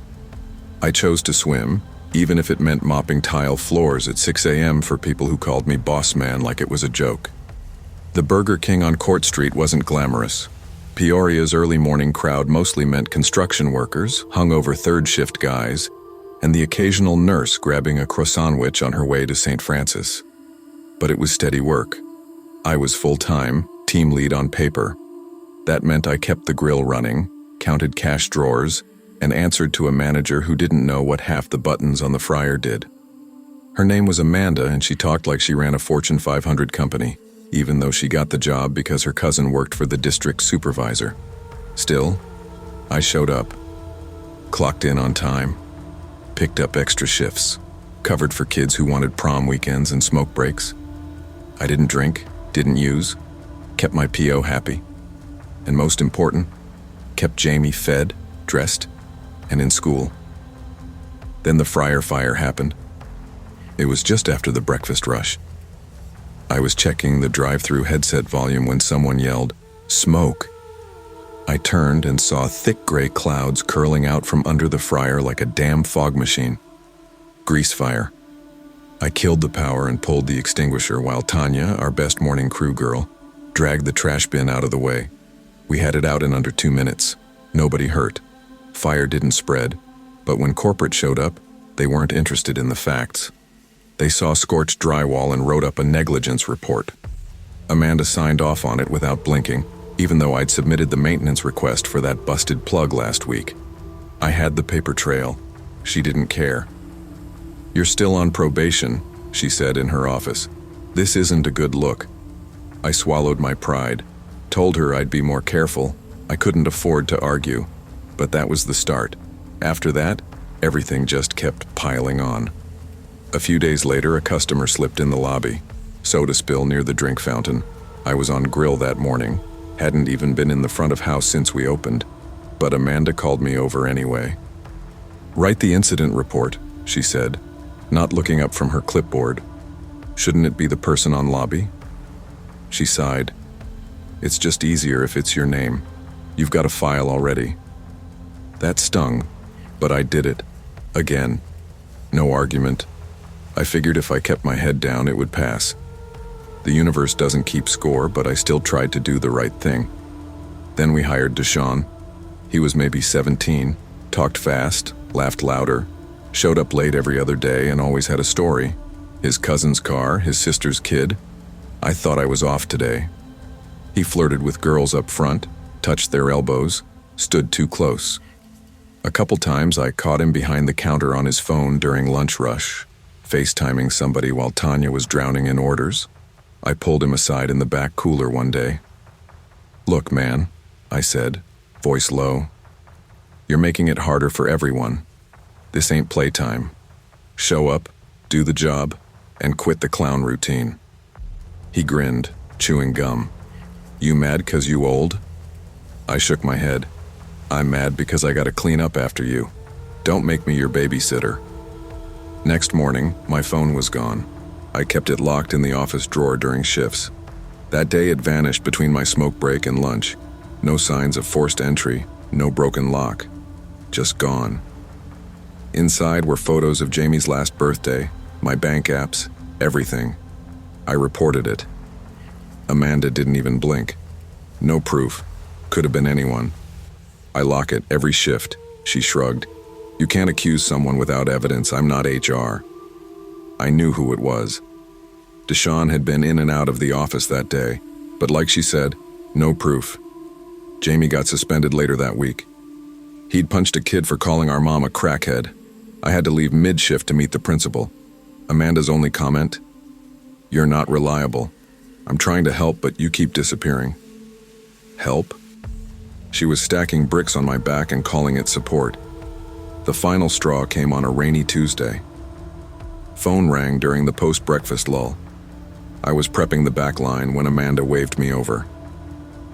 I chose to swim, even if it meant mopping tile floors at 6 a.m. for people who called me boss man like it was a joke. The Burger King on Court Street wasn't glamorous. Peoria's early morning crowd mostly meant construction workers, hungover third-shift guys, and the occasional nurse grabbing a croissant-wich on her way to St. Francis. But it was steady work. I was full-time, team lead on paper. That meant I kept the grill running, counted cash drawers, and answered to a manager who didn't know what half the buttons on the fryer did. Her name was Amanda, and she talked like she ran a Fortune 500 company, even though she got the job because her cousin worked for the district supervisor. Still, I showed up, clocked in on time, picked up extra shifts, covered for kids who wanted prom weekends and smoke breaks. I didn't drink, didn't use, kept my PO happy, and most important, kept Jamie fed, dressed, and in school. Then the fryer fire happened. It was just after the breakfast rush. I was checking the drive-through headset volume when someone yelled, "Smoke!" I turned and saw thick gray clouds curling out from under the fryer like a damn fog machine. Grease fire. I killed the power and pulled the extinguisher while Tanya, our best morning crew girl, dragged the trash bin out of the way. We had it out in under 2 minutes. Nobody hurt. Fire didn't spread, but when corporate showed up, they weren't interested in the facts. They saw scorched drywall and wrote up a negligence report. Amanda signed off on it without blinking, even though I'd submitted the maintenance request for that busted plug last week. I had the paper trail. She didn't care. "You're still on probation," she said in her office. "This isn't a good look." I swallowed my pride, told her I'd be more careful. I couldn't afford to argue, but that was the start. After that, everything just kept piling on. A few days later, a customer slipped in the lobby. Soda spill near the drink fountain. I was on grill that morning. Hadn't even been in the front of house since we opened. But Amanda called me over anyway. "Write the incident report," she said, not looking up from her clipboard. "Shouldn't it be the person on lobby?" She sighed. "It's just easier if it's your name. You've got a file already." That stung, but I did it. Again. No argument. I figured if I kept my head down, it would pass. The universe doesn't keep score, but I still tried to do the right thing. Then we hired Deshaun. He was maybe 17, talked fast, laughed louder, showed up late every other day and always had a story. His cousin's car, his sister's kid. I thought I was off today. He flirted with girls up front, touched their elbows, stood too close. A couple times I caught him behind the counter on his phone during lunch rush, FaceTiming somebody while Tanya was drowning in orders. I pulled him aside in the back cooler one day. "Look, man," I said, voice low. "You're making it harder for everyone. This ain't playtime. Show up, do the job, and quit the clown routine." He grinned, chewing gum. "You mad 'cause you old?" I shook my head. "I'm mad because I gotta clean up after you. Don't make me your babysitter." Next morning, my phone was gone. I kept it locked in the office drawer during shifts. That day it vanished between my smoke break and lunch. No signs of forced entry, no broken lock. Just gone. Inside were photos of Jamie's last birthday, my bank apps, everything. I reported it. Amanda didn't even blink. No proof. Could have been anyone. "I lock it every shift," she shrugged. "You can't accuse someone without evidence. I'm not HR." I knew who it was. Deshaun had been in and out of the office that day, but like she said, no proof. Jamie got suspended later that week. He'd punched a kid for calling our mom a crackhead. I had to leave mid-shift to meet the principal. Amanda's only comment? "You're not reliable. I'm trying to help, but you keep disappearing." Help? She was stacking bricks on my back and calling it support. The final straw came on a rainy Tuesday. Phone rang during the post-breakfast lull. I was prepping the back line when Amanda waved me over.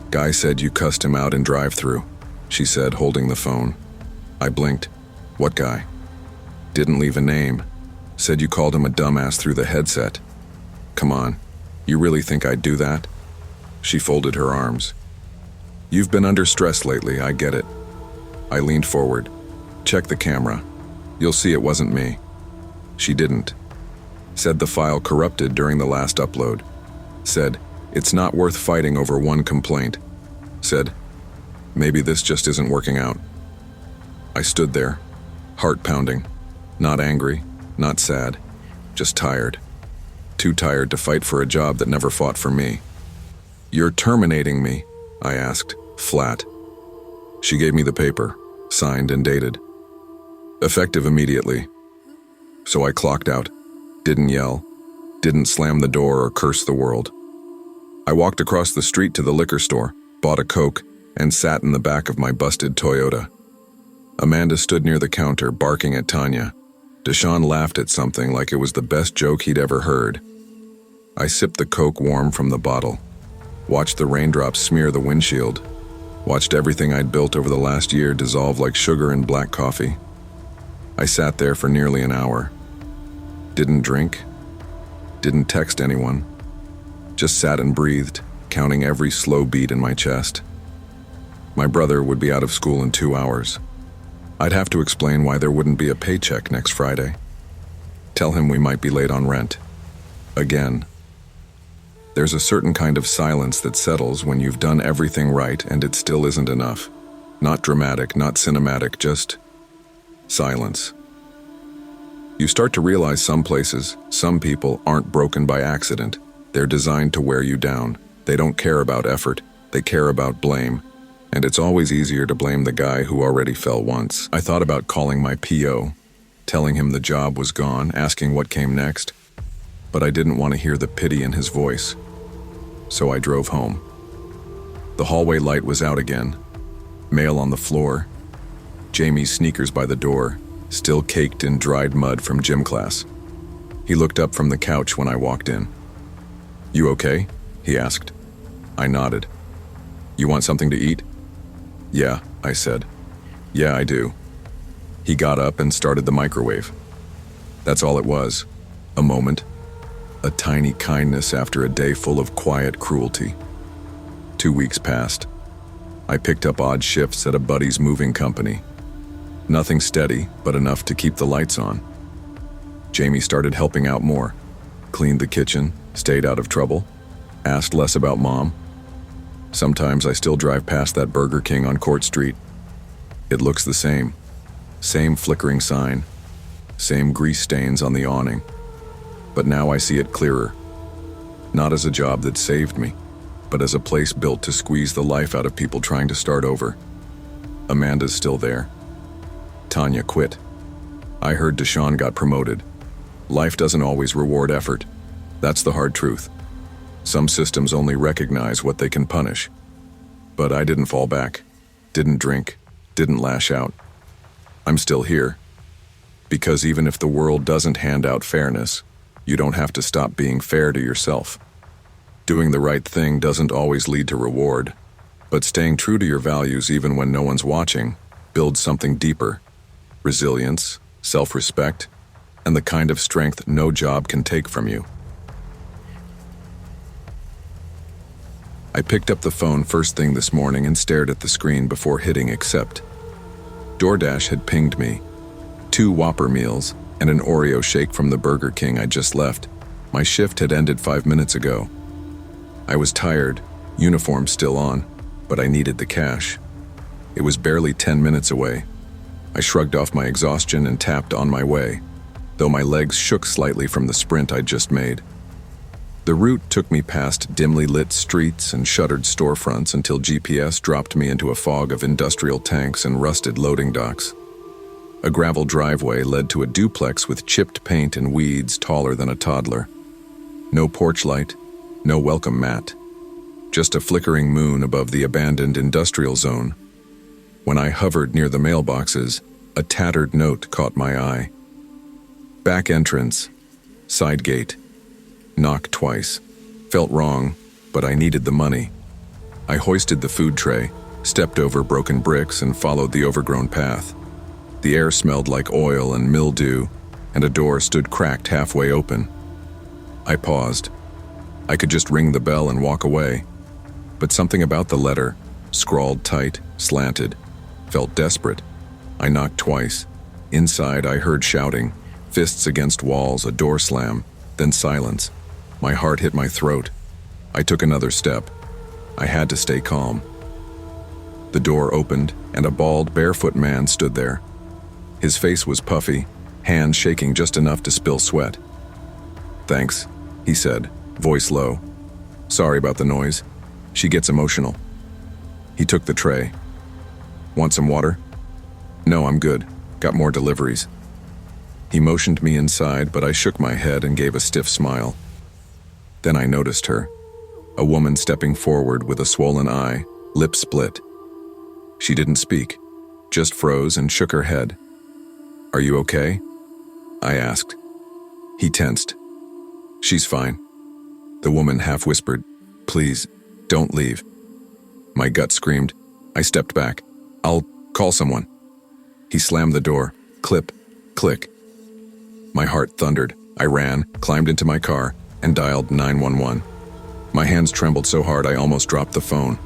"Guy said you cussed him out in drive-thru," she said, holding the phone. I blinked. "What guy?" "Didn't leave a name. Said you called him a dumbass through the headset." "Come on, you really think I'd do that?" She folded her arms. "You've been under stress lately, I get it." I leaned forward. "Check the camera. You'll see it wasn't me." She didn't. Said the file corrupted during the last upload. Said, "It's not worth fighting over one complaint." Said, "Maybe this just isn't working out." I stood there, heart pounding, not angry, not sad, just tired. Too tired to fight for a job that never fought for me. "You're terminating me?" I asked, flat. She gave me the paper, signed and dated. Effective immediately. So I clocked out, didn't yell, didn't slam the door or curse the world. I walked across the street to the liquor store, bought a Coke, and sat in the back of my busted Toyota. Amanda stood near the counter, barking at Tanya. Deshaun laughed at something like it was the best joke he'd ever heard. I sipped the Coke warm from the bottle, watched the raindrops smear the windshield, watched everything I'd built over the last year dissolve like sugar in black coffee. I sat there for nearly an hour. Didn't drink, didn't text anyone, just sat and breathed, counting every slow beat in my chest. My brother would be out of school in 2 hours. I'd have to explain why there wouldn't be a paycheck next Friday. Tell him we might be late on rent. Again. There's a certain kind of silence that settles when you've done everything right and it still isn't enough. Not dramatic, not cinematic, just silence. You start to realize some places, some people aren't broken by accident. They're designed to wear you down. They don't care about effort. They care about blame. And it's always easier to blame the guy who already fell once. I thought about calling my PO, telling him the job was gone, asking what came next. But I didn't want to hear the pity in his voice. So I drove home. The hallway light was out again. Mail on the floor. Jamie's sneakers by the door, still caked in dried mud from gym class. He looked up from the couch when I walked in. "You okay?" he asked. I nodded. "You want something to eat?" "Yeah," I said. "Yeah, I do." He got up and started the microwave. That's all it was. A moment. A tiny kindness after a day full of quiet cruelty. 2 weeks passed. I picked up odd shifts at a buddy's moving company. Nothing steady, but enough to keep the lights on. Jamie started helping out more. Cleaned the kitchen, stayed out of trouble, asked less about Mom. Sometimes I still drive past that Burger King on Court Street. It looks the same. Same flickering sign. Same grease stains on the awning. But now I see it clearer. Not as a job that saved me, but as a place built to squeeze the life out of people trying to start over. Amanda's still there. Tanya quit. I heard Deshaun got promoted. Life doesn't always reward effort. That's the hard truth. Some systems only recognize what they can punish. But I didn't fall back, didn't drink, didn't lash out. I'm still here. Because even if the world doesn't hand out fairness, you don't have to stop being fair to yourself. Doing the right thing doesn't always lead to reward, but staying true to your values even when no one's watching builds something deeper. Resilience, self-respect, and the kind of strength no job can take from you. I picked up the phone first thing this morning and stared at the screen before hitting accept. DoorDash had pinged me. 2 Whopper meals and an Oreo shake from the Burger King I just left. My shift had ended 5 minutes ago. I was tired, uniform still on, but I needed the cash. It was barely 10 minutes away. I shrugged off my exhaustion and tapped on my way, though my legs shook slightly from the sprint I'd just made. The route took me past dimly lit streets and shuttered storefronts until GPS dropped me into a fog of industrial tanks and rusted loading docks. A gravel driveway led to a duplex with chipped paint and weeds taller than a toddler. No porch light, no welcome mat. Just a flickering moon above the abandoned industrial zone. When I hovered near the mailboxes, a tattered note caught my eye. Back entrance, side gate. Knock twice. Felt wrong, but I needed the money. I hoisted the food tray, stepped over broken bricks, and followed the overgrown path. The air smelled like oil and mildew, and a door stood cracked halfway open. I paused. I could just ring the bell and walk away. But something about the letter, scrawled tight, slanted, felt desperate. I knocked twice. Inside, I heard shouting, fists against walls, a door slam, then silence. My heart hit my throat. I took another step. I had to stay calm. The door opened, and a bald, barefoot man stood there. His face was puffy, hands shaking just enough to spill sweat. "Thanks," he said, voice low. "Sorry about the noise. She gets emotional." He took the tray. "Want some water?" "No, I'm good. Got more deliveries." He motioned me inside, but I shook my head and gave a stiff smile. Then I noticed her. A woman stepping forward with a swollen eye, lips split. She didn't speak, just froze and shook her head. "Are you okay?" I asked. He tensed. "She's fine." The woman half whispered, "Please, don't leave." My gut screamed. I stepped back. "I'll call someone." He slammed the door. Clip, click. My heart thundered. I ran, climbed into my car, and dialed 911. My hands trembled so hard I almost dropped the phone.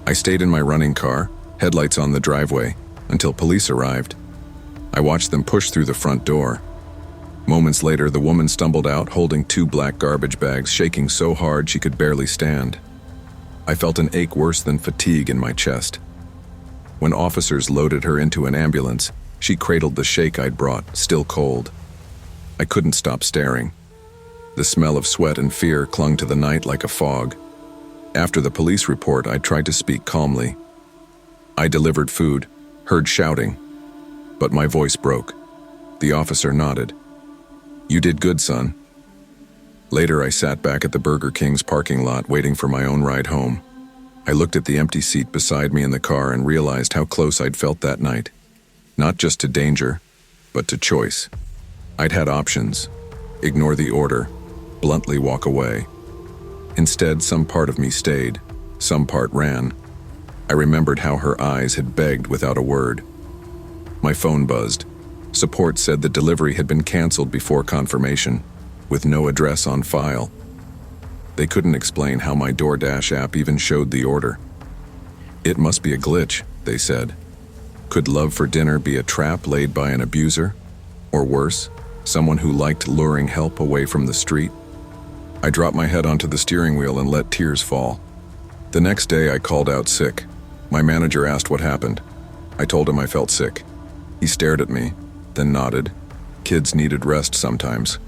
I stayed in my running car, headlights on the driveway, until police arrived. I watched them push through the front door. Moments later, the woman stumbled out holding 2 black garbage bags, shaking so hard she could barely stand. I felt an ache worse than fatigue in my chest. When officers loaded her into an ambulance, she cradled the shake I'd brought, still cold. I couldn't stop staring. The smell of sweat and fear clung to the night like a fog. After the police report, I tried to speak calmly. I delivered food, heard shouting, but my voice broke. The officer nodded. "You did good, son." Later, I sat back at the Burger King's parking lot waiting for my own ride home. I looked at the empty seat beside me in the car and realized how close I'd felt that night. Not just to danger, but to choice. I'd had options. Ignore the order, bluntly walk away. Instead, some part of me stayed, some part ran. I remembered how her eyes had begged without a word. My phone buzzed. Support said the delivery had been canceled before confirmation, with no address on file. They couldn't explain how my DoorDash app even showed the order. It must be a glitch, they said. Could love for dinner be a trap laid by an abuser? Or worse, someone who liked luring help away from the street? I dropped my head onto the steering wheel and let tears fall. The next day I called out sick. My manager asked what happened. I told him I felt sick. He stared at me, then nodded. Kids needed rest sometimes.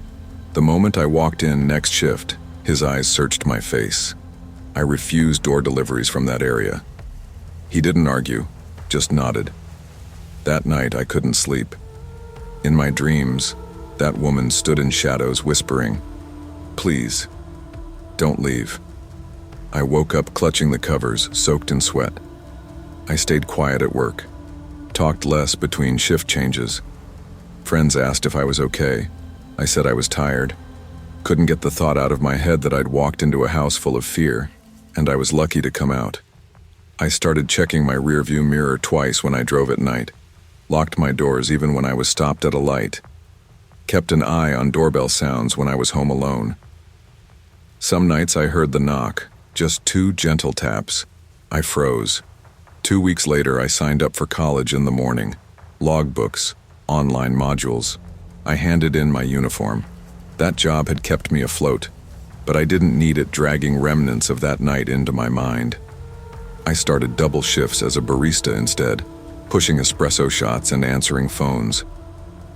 The moment I walked in next shift, his eyes searched my face. I refused door deliveries from that area. He didn't argue, just nodded. That night I couldn't sleep. In my dreams, that woman stood in shadows whispering, "Please, don't leave." I woke up clutching the covers, soaked in sweat. I stayed quiet at work, talked less between shift changes. Friends asked if I was okay. I said I was tired. Couldn't get the thought out of my head that I'd walked into a house full of fear, and I was lucky to come out. I started checking my rearview mirror twice when I drove at night, locked my doors even when I was stopped at a light, kept an eye on doorbell sounds when I was home alone. Some nights I heard the knock, just 2 gentle taps. I froze. 2 weeks later, I signed up for college in the morning. Logbooks, online modules. I handed in my uniform. That job had kept me afloat, but I didn't need it dragging remnants of that night into my mind. I started double shifts as a barista instead, pushing espresso shots and answering phones.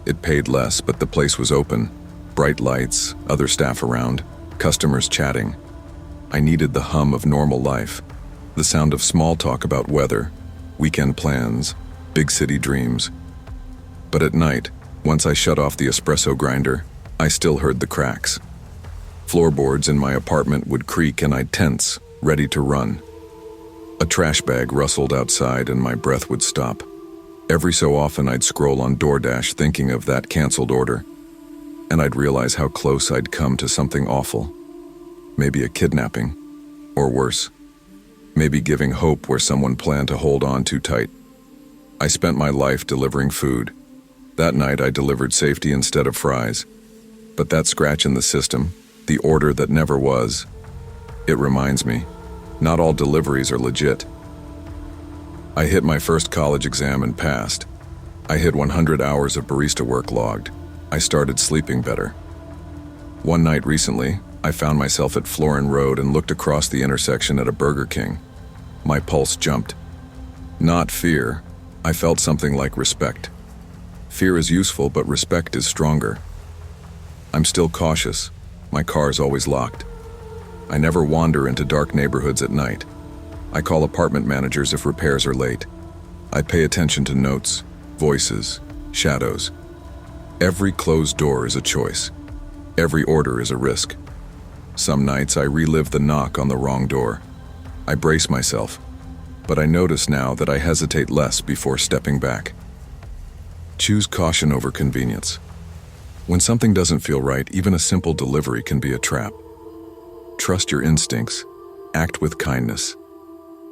It paid less, but the place was open. Bright lights, other staff around, customers chatting. I needed the hum of normal life, the sound of small talk about weather, weekend plans, big city dreams. But at night, once I shut off the espresso grinder, I still heard the cracks. Floorboards in my apartment would creak and I'd tense, ready to run. A trash bag rustled outside and my breath would stop. Every so often I'd scroll on DoorDash thinking of that canceled order, and I'd realize how close I'd come to something awful. Maybe a kidnapping, or worse. Maybe giving hope where someone planned to hold on too tight. I spent my life delivering food. That night I delivered safety instead of fries. But that scratch in the system, the order that never was, it reminds me, not all deliveries are legit. I hit my first college exam and passed. I hit 100 hours of barista work logged. I started sleeping better. One night recently, I found myself at Florin Road and looked across the intersection at a Burger King. My pulse jumped. Not fear. I felt something like respect. Fear is useful, but respect is stronger. I'm still cautious. My car's always locked. I never wander into dark neighborhoods at night. I call apartment managers if repairs are late. I pay attention to notes, voices, shadows. Every closed door is a choice. Every order is a risk. Some nights I relive the knock on the wrong door. I brace myself, but I notice now that I hesitate less before stepping back. Choose caution over convenience. When something doesn't feel right, even a simple delivery can be a trap. Trust your instincts, act with kindness,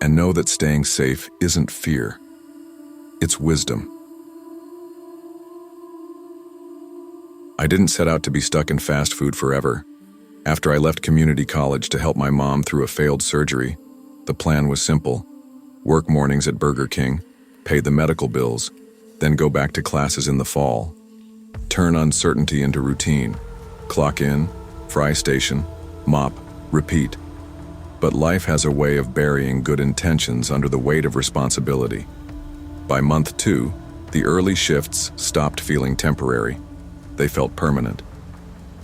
and know that staying safe isn't fear. It's wisdom. I didn't set out to be stuck in fast food forever. After I left community college to help my mom through a failed surgery, the plan was simple. Work mornings at Burger King, pay the medical bills, then go back to classes in the fall. Turn uncertainty into routine. Clock in, fry station, mop, repeat. But life has a way of burying good intentions under the weight of responsibility. By month 2, the early shifts stopped feeling temporary. They felt permanent.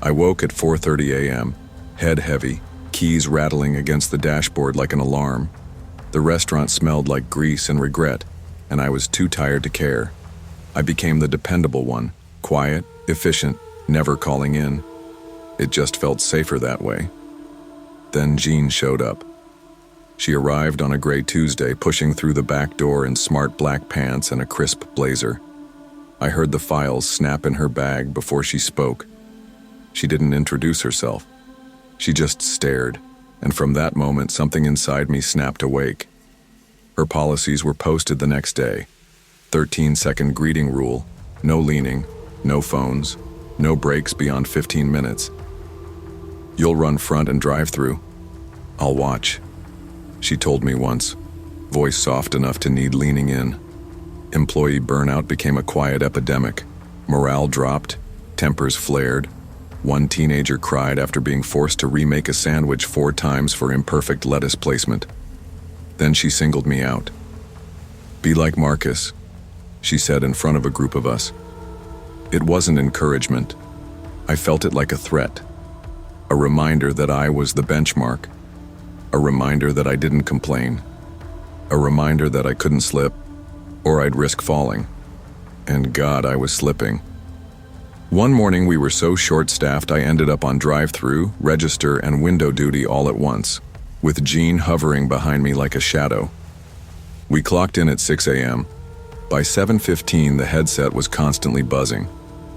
I woke at 4:30 a.m., head heavy, keys rattling against the dashboard like an alarm. The restaurant smelled like grease and regret, and I was too tired to care. I became the dependable one, quiet, efficient, never calling in. It just felt safer that way. Then Jean showed up. She arrived on a gray Tuesday, pushing through the back door in smart black pants and a crisp blazer. I heard the files snap in her bag before she spoke. She didn't introduce herself. She just stared, and from that moment something inside me snapped awake. Her policies were posted the next day. 13-second greeting rule, no leaning, no phones, no breaks beyond 15 minutes. You'll run front and drive through. I'll watch, she told me once, voice soft enough to need leaning in. Employee burnout became a quiet epidemic. Morale dropped, tempers flared. One teenager cried after being forced to remake a sandwich 4 times for imperfect lettuce placement. Then she singled me out. "Be like Marcus," she said in front of a group of us. It wasn't encouragement. I felt it like a threat. A reminder that I was the benchmark. A reminder that I didn't complain. A reminder that I couldn't slip, or I'd risk falling. And God, I was slipping. One morning we were so short-staffed I ended up on drive-through, register, and window duty all at once, with Jean hovering behind me like a shadow. We clocked in at 6 a.m. By 7:15 the headset was constantly buzzing.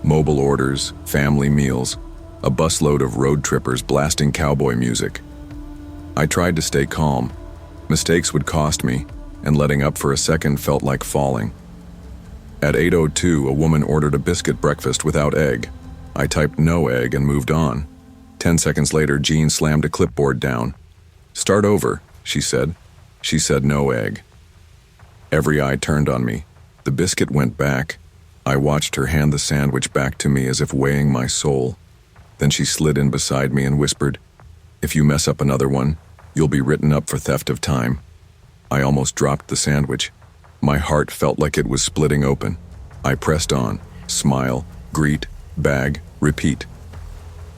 Mobile orders, family meals, a busload of road trippers blasting cowboy music. I tried to stay calm. Mistakes would cost me, and letting up for a second felt like falling. At 8:02, a woman ordered a biscuit breakfast without egg. I typed no egg and moved on. 10 seconds later, Jean slammed a clipboard down. "Start over," she said. She said no egg. Every eye turned on me. The biscuit went back. I watched her hand the sandwich back to me as if weighing my soul. Then she slid in beside me and whispered, "If you mess up another one, you'll be written up for theft of time." I almost dropped the sandwich. My heart felt like it was splitting open. I pressed on. Smile, greet, bag, repeat.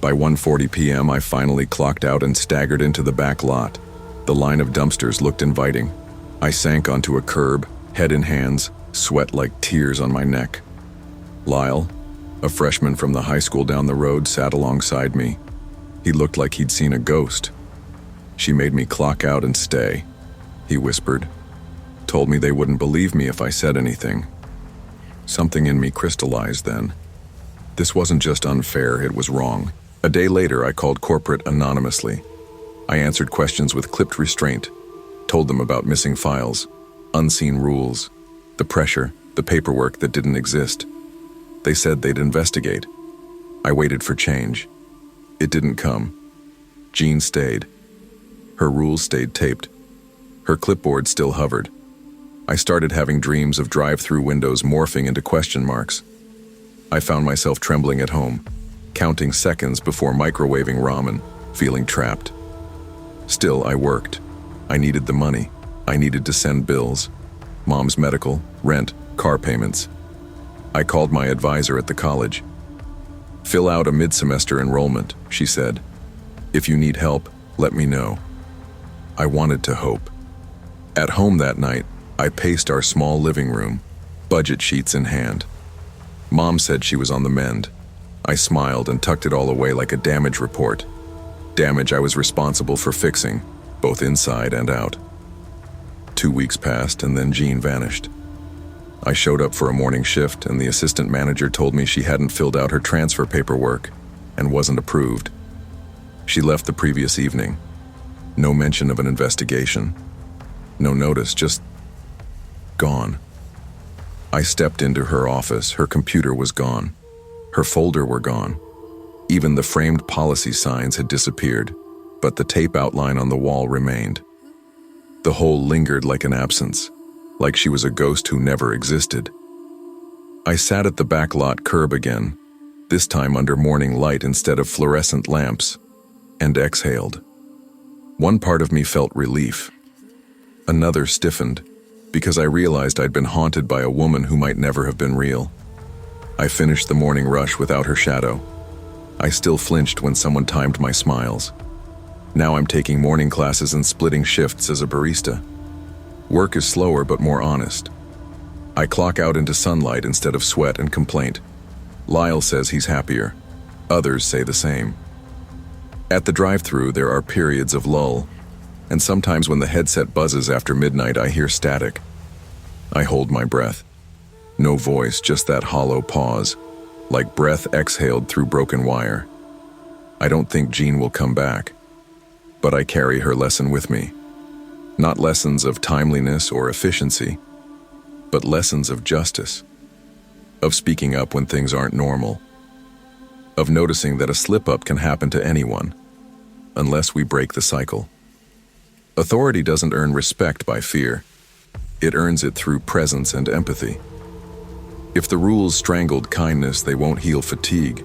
By 1:40 p.m. I finally clocked out and staggered into the back lot. The line of dumpsters looked inviting. I sank onto a curb, head in hands, sweat like tears on my neck. Lyle, a freshman from the high school down the road, sat alongside me. He looked like he'd seen a ghost. "She made me clock out and stay," he whispered. Told me they wouldn't believe me if I said anything. Something in me crystallized then. This wasn't just unfair, it was wrong. A day later, I called corporate anonymously. I answered questions with clipped restraint, told them about missing files, unseen rules, the pressure, the paperwork that didn't exist. They said they'd investigate. I waited for change. It didn't come. Jean stayed. Her rules stayed taped. Her clipboard still hovered. I started having dreams of drive-through windows morphing into question marks. I found myself trembling at home, counting seconds before microwaving ramen, feeling trapped. Still, I worked. I needed the money. I needed to send bills. Mom's medical, rent, car payments. I called my advisor at the college. "Fill out a mid-semester enrollment," she said. "If you need help, let me know." I wanted to hope. At home that night, I paced our small living room, budget sheets in hand. Mom said she was on the mend. I smiled and tucked it all away like a damage report. Damage I was responsible for fixing, both inside and out. 2 weeks passed and then Jean vanished. I showed up for a morning shift and the assistant manager told me she hadn't filled out her transfer paperwork and wasn't approved. She left the previous evening. No mention of an investigation. No notice, just gone. I stepped into her office. Her computer was gone. Her folder were gone. Even the framed policy signs had disappeared, but the tape outline on the wall remained. The whole lingered like an absence, like she was a ghost who never existed. I sat at the back lot curb again, this time under morning light instead of fluorescent lamps, and exhaled. One part of me felt relief. Another stiffened, because I realized I'd been haunted by a woman who might never have been real. I finished the morning rush without her shadow. I still flinched when someone timed my smiles. Now I'm taking morning classes and splitting shifts as a barista. Work is slower but more honest. I clock out into sunlight instead of sweat and complaint. Lyle says he's happier. Others say the same. At the drive-thru, there are periods of lull, and sometimes when the headset buzzes after midnight, I hear static. I hold my breath. No voice, just that hollow pause, like breath exhaled through broken wire. I don't think Jean will come back, but I carry her lesson with me. Not lessons of timeliness or efficiency, but lessons of justice, of speaking up when things aren't normal, of noticing that a slip-up can happen to anyone, unless we break the cycle. Authority doesn't earn respect by fear. It earns it through presence and empathy. If the rules strangled kindness, they won't heal fatigue.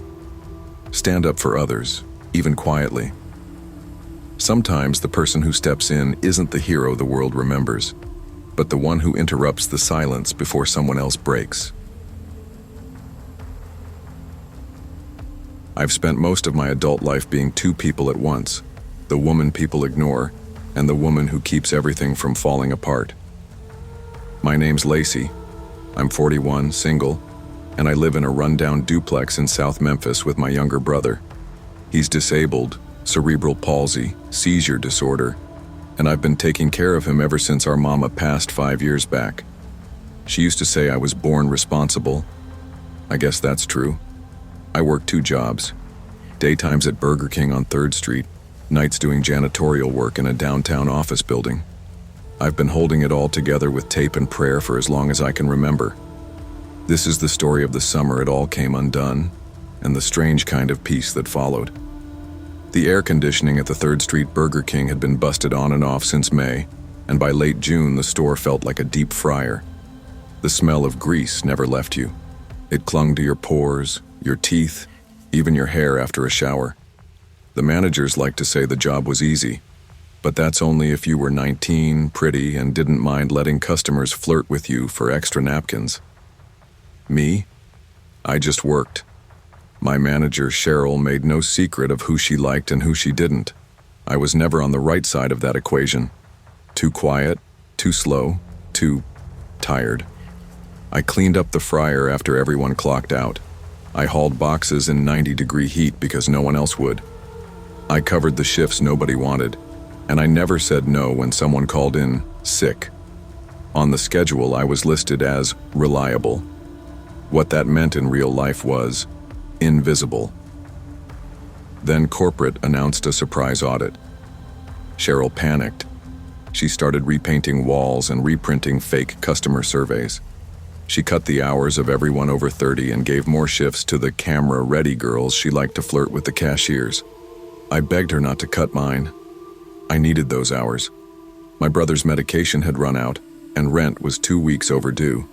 Stand up for others, even quietly. Sometimes the person who steps in isn't the hero the world remembers, but the one who interrupts the silence before someone else breaks. I've spent most of my adult life being two people at once, the woman people ignore, and the woman who keeps everything from falling apart. My name's Lacey. I'm 41, single, and I live in a rundown duplex in South Memphis with my younger brother. He's disabled, cerebral palsy, seizure disorder, and I've been taking care of him ever since our mama passed 5 years back. She used to say I was born responsible. I guess that's true. I work 2 jobs. Daytimes at Burger King on 3rd Street, nights doing janitorial work in a downtown office building. I've been holding it all together with tape and prayer for as long as I can remember. This is the story of the summer it all came undone, and the strange kind of peace that followed. The air conditioning at the 3rd Street Burger King had been busted on and off since May, and by late June the store felt like a deep fryer. The smell of grease never left you. It clung to your pores, your teeth, even your hair after a shower. The managers liked to say the job was easy, but that's only if you were 19, pretty, and didn't mind letting customers flirt with you for extra napkins. Me? I just worked. My manager, Cheryl, made no secret of who she liked and who she didn't. I was never on the right side of that equation. Too quiet, too slow, too tired. I cleaned up the fryer after everyone clocked out. I hauled boxes in 90-degree heat because no one else would. I covered the shifts nobody wanted, and I never said no when someone called in sick. On the schedule, I was listed as reliable. What that meant in real life was invisible. Then corporate announced a surprise audit. Cheryl panicked. She started repainting walls and reprinting fake customer surveys. She cut the hours of everyone over 30 and gave more shifts to the camera-ready girls she liked to flirt with the cashiers. I begged her not to cut mine. I needed those hours. My brother's medication had run out, and rent was 2 weeks overdue.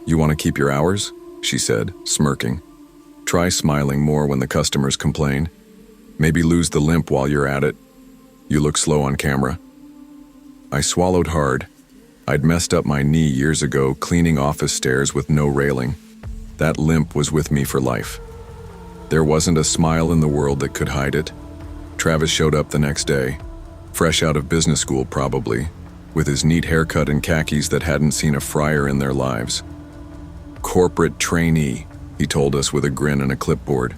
"You want to keep your hours?" she said, smirking. "Try smiling more when the customers complain. Maybe lose the limp while you're at it. You look slow on camera." I swallowed hard. I'd messed up my knee years ago cleaning office stairs with no railing. That limp was with me for life. There wasn't a smile in the world that could hide it. Travis showed up the next day, fresh out of business school probably, with his neat haircut and khakis that hadn't seen a fryer in their lives. "Corporate trainee," he told us with a grin and a clipboard.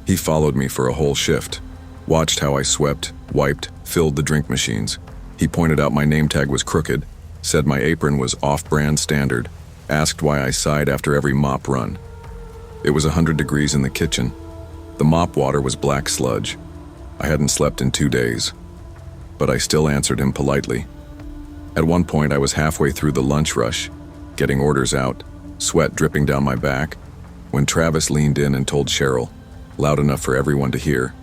He followed me for a whole shift, watched how I swept, wiped, filled the drink machines. He pointed out my name tag was crooked, said my apron was off-brand standard, asked why I sighed after every mop run. It was 100 degrees in the kitchen. The mop water was black sludge. I hadn't slept in 2 days, but I still answered him politely. At one point, I was halfway through the lunch rush, getting orders out, sweat dripping down my back, when Travis leaned in and told Cheryl, loud enough for everyone to hear,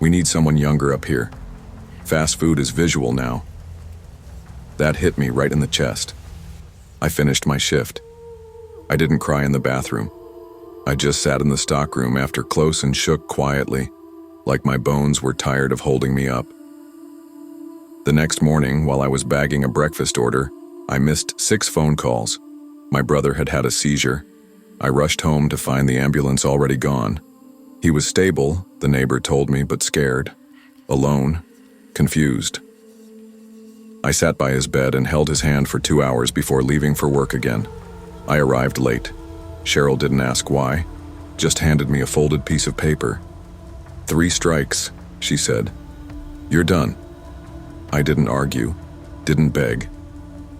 "We need someone younger up here. Fast food is visual now." That hit me right in the chest. I finished my shift. I didn't cry in the bathroom. I just sat in the stockroom after close and shook quietly, like my bones were tired of holding me up. The next morning, while I was bagging a breakfast order, I missed 6 phone calls. My brother had had a seizure. I rushed home to find the ambulance already gone. He was stable, the neighbor told me, but scared, alone, confused. I sat by his bed and held his hand for 2 hours before leaving for work again. I arrived late. Cheryl didn't ask why, just handed me a folded piece of paper. 3 strikes, she said. "You're done." I didn't argue, didn't beg.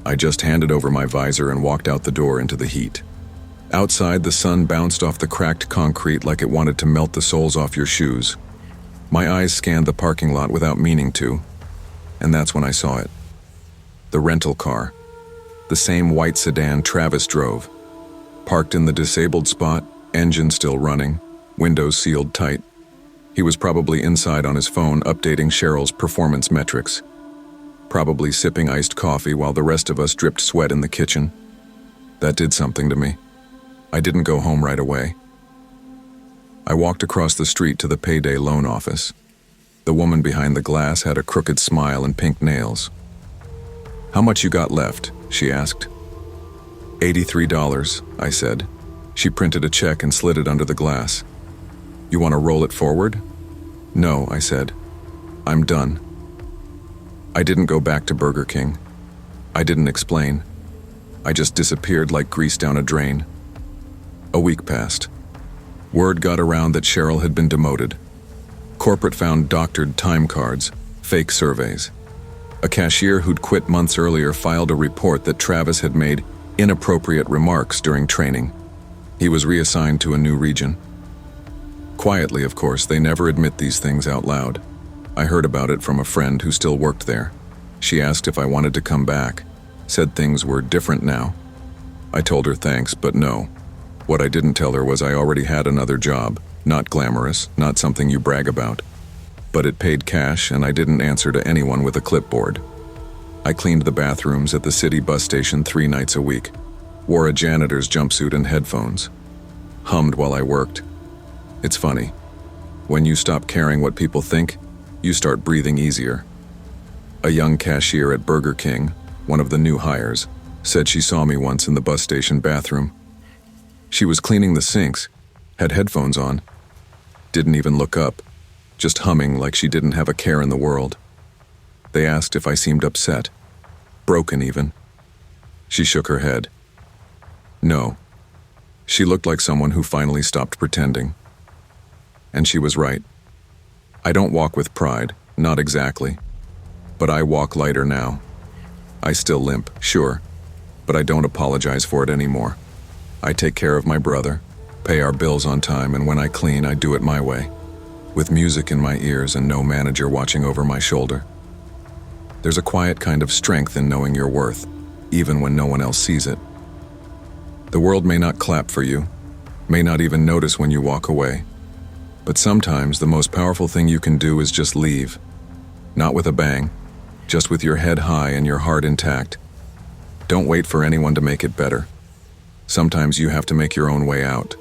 I just handed over my visor and walked out the door into the heat. Outside, the sun bounced off the cracked concrete like it wanted to melt the soles off your shoes. My eyes scanned the parking lot without meaning to, and that's when I saw it. The rental car. The same white sedan Travis drove. Parked in the disabled spot, engine still running, windows sealed tight. He was probably inside on his phone updating Cheryl's performance metrics. Probably sipping iced coffee while the rest of us dripped sweat in the kitchen. That did something to me. I didn't go home right away. I walked across the street to the payday loan office. The woman behind the glass had a crooked smile and pink nails. "How much you got left?" she asked. $83, I said. She printed a check and slid it under the glass. "You want to roll it forward?" "No," I said. "I'm done." I didn't go back to Burger King. I didn't explain. I just disappeared like grease down a drain. A week passed. Word got around that Cheryl had been demoted. Corporate found doctored time cards, fake surveys. A cashier who'd quit months earlier filed a report that Travis had made inappropriate remarks during training. He was reassigned to a new region. Quietly, of course, they never admit these things out loud. I heard about it from a friend who still worked there. She asked if I wanted to come back, said things were different now. I told her thanks, but no. What I didn't tell her was I already had another job, not glamorous, not something you brag about. But it paid cash, and I didn't answer to anyone with a clipboard. I cleaned the bathrooms at the city bus station 3 nights a week, wore a janitor's jumpsuit and headphones, hummed while I worked. It's funny. When you stop caring what people think, you start breathing easier. A young cashier at Burger King, one of the new hires, said she saw me once in the bus station bathroom. She was cleaning the sinks, had headphones on, didn't even look up, just humming like she didn't have a care in the world. They asked if I seemed upset, broken even. She shook her head. No. She looked like someone who finally stopped pretending. And she was right. I don't walk with pride, not exactly. But I walk lighter now. I still limp, sure, but I don't apologize for it anymore. I take care of my brother, pay our bills on time, and when I clean, I do it my way, with music in my ears and no manager watching over my shoulder. There's a quiet kind of strength in knowing your worth, even when no one else sees it. The world may not clap for you, may not even notice when you walk away, but sometimes the most powerful thing you can do is just leave. Not with a bang, just with your head high and your heart intact. Don't wait for anyone to make it better. Sometimes you have to make your own way out.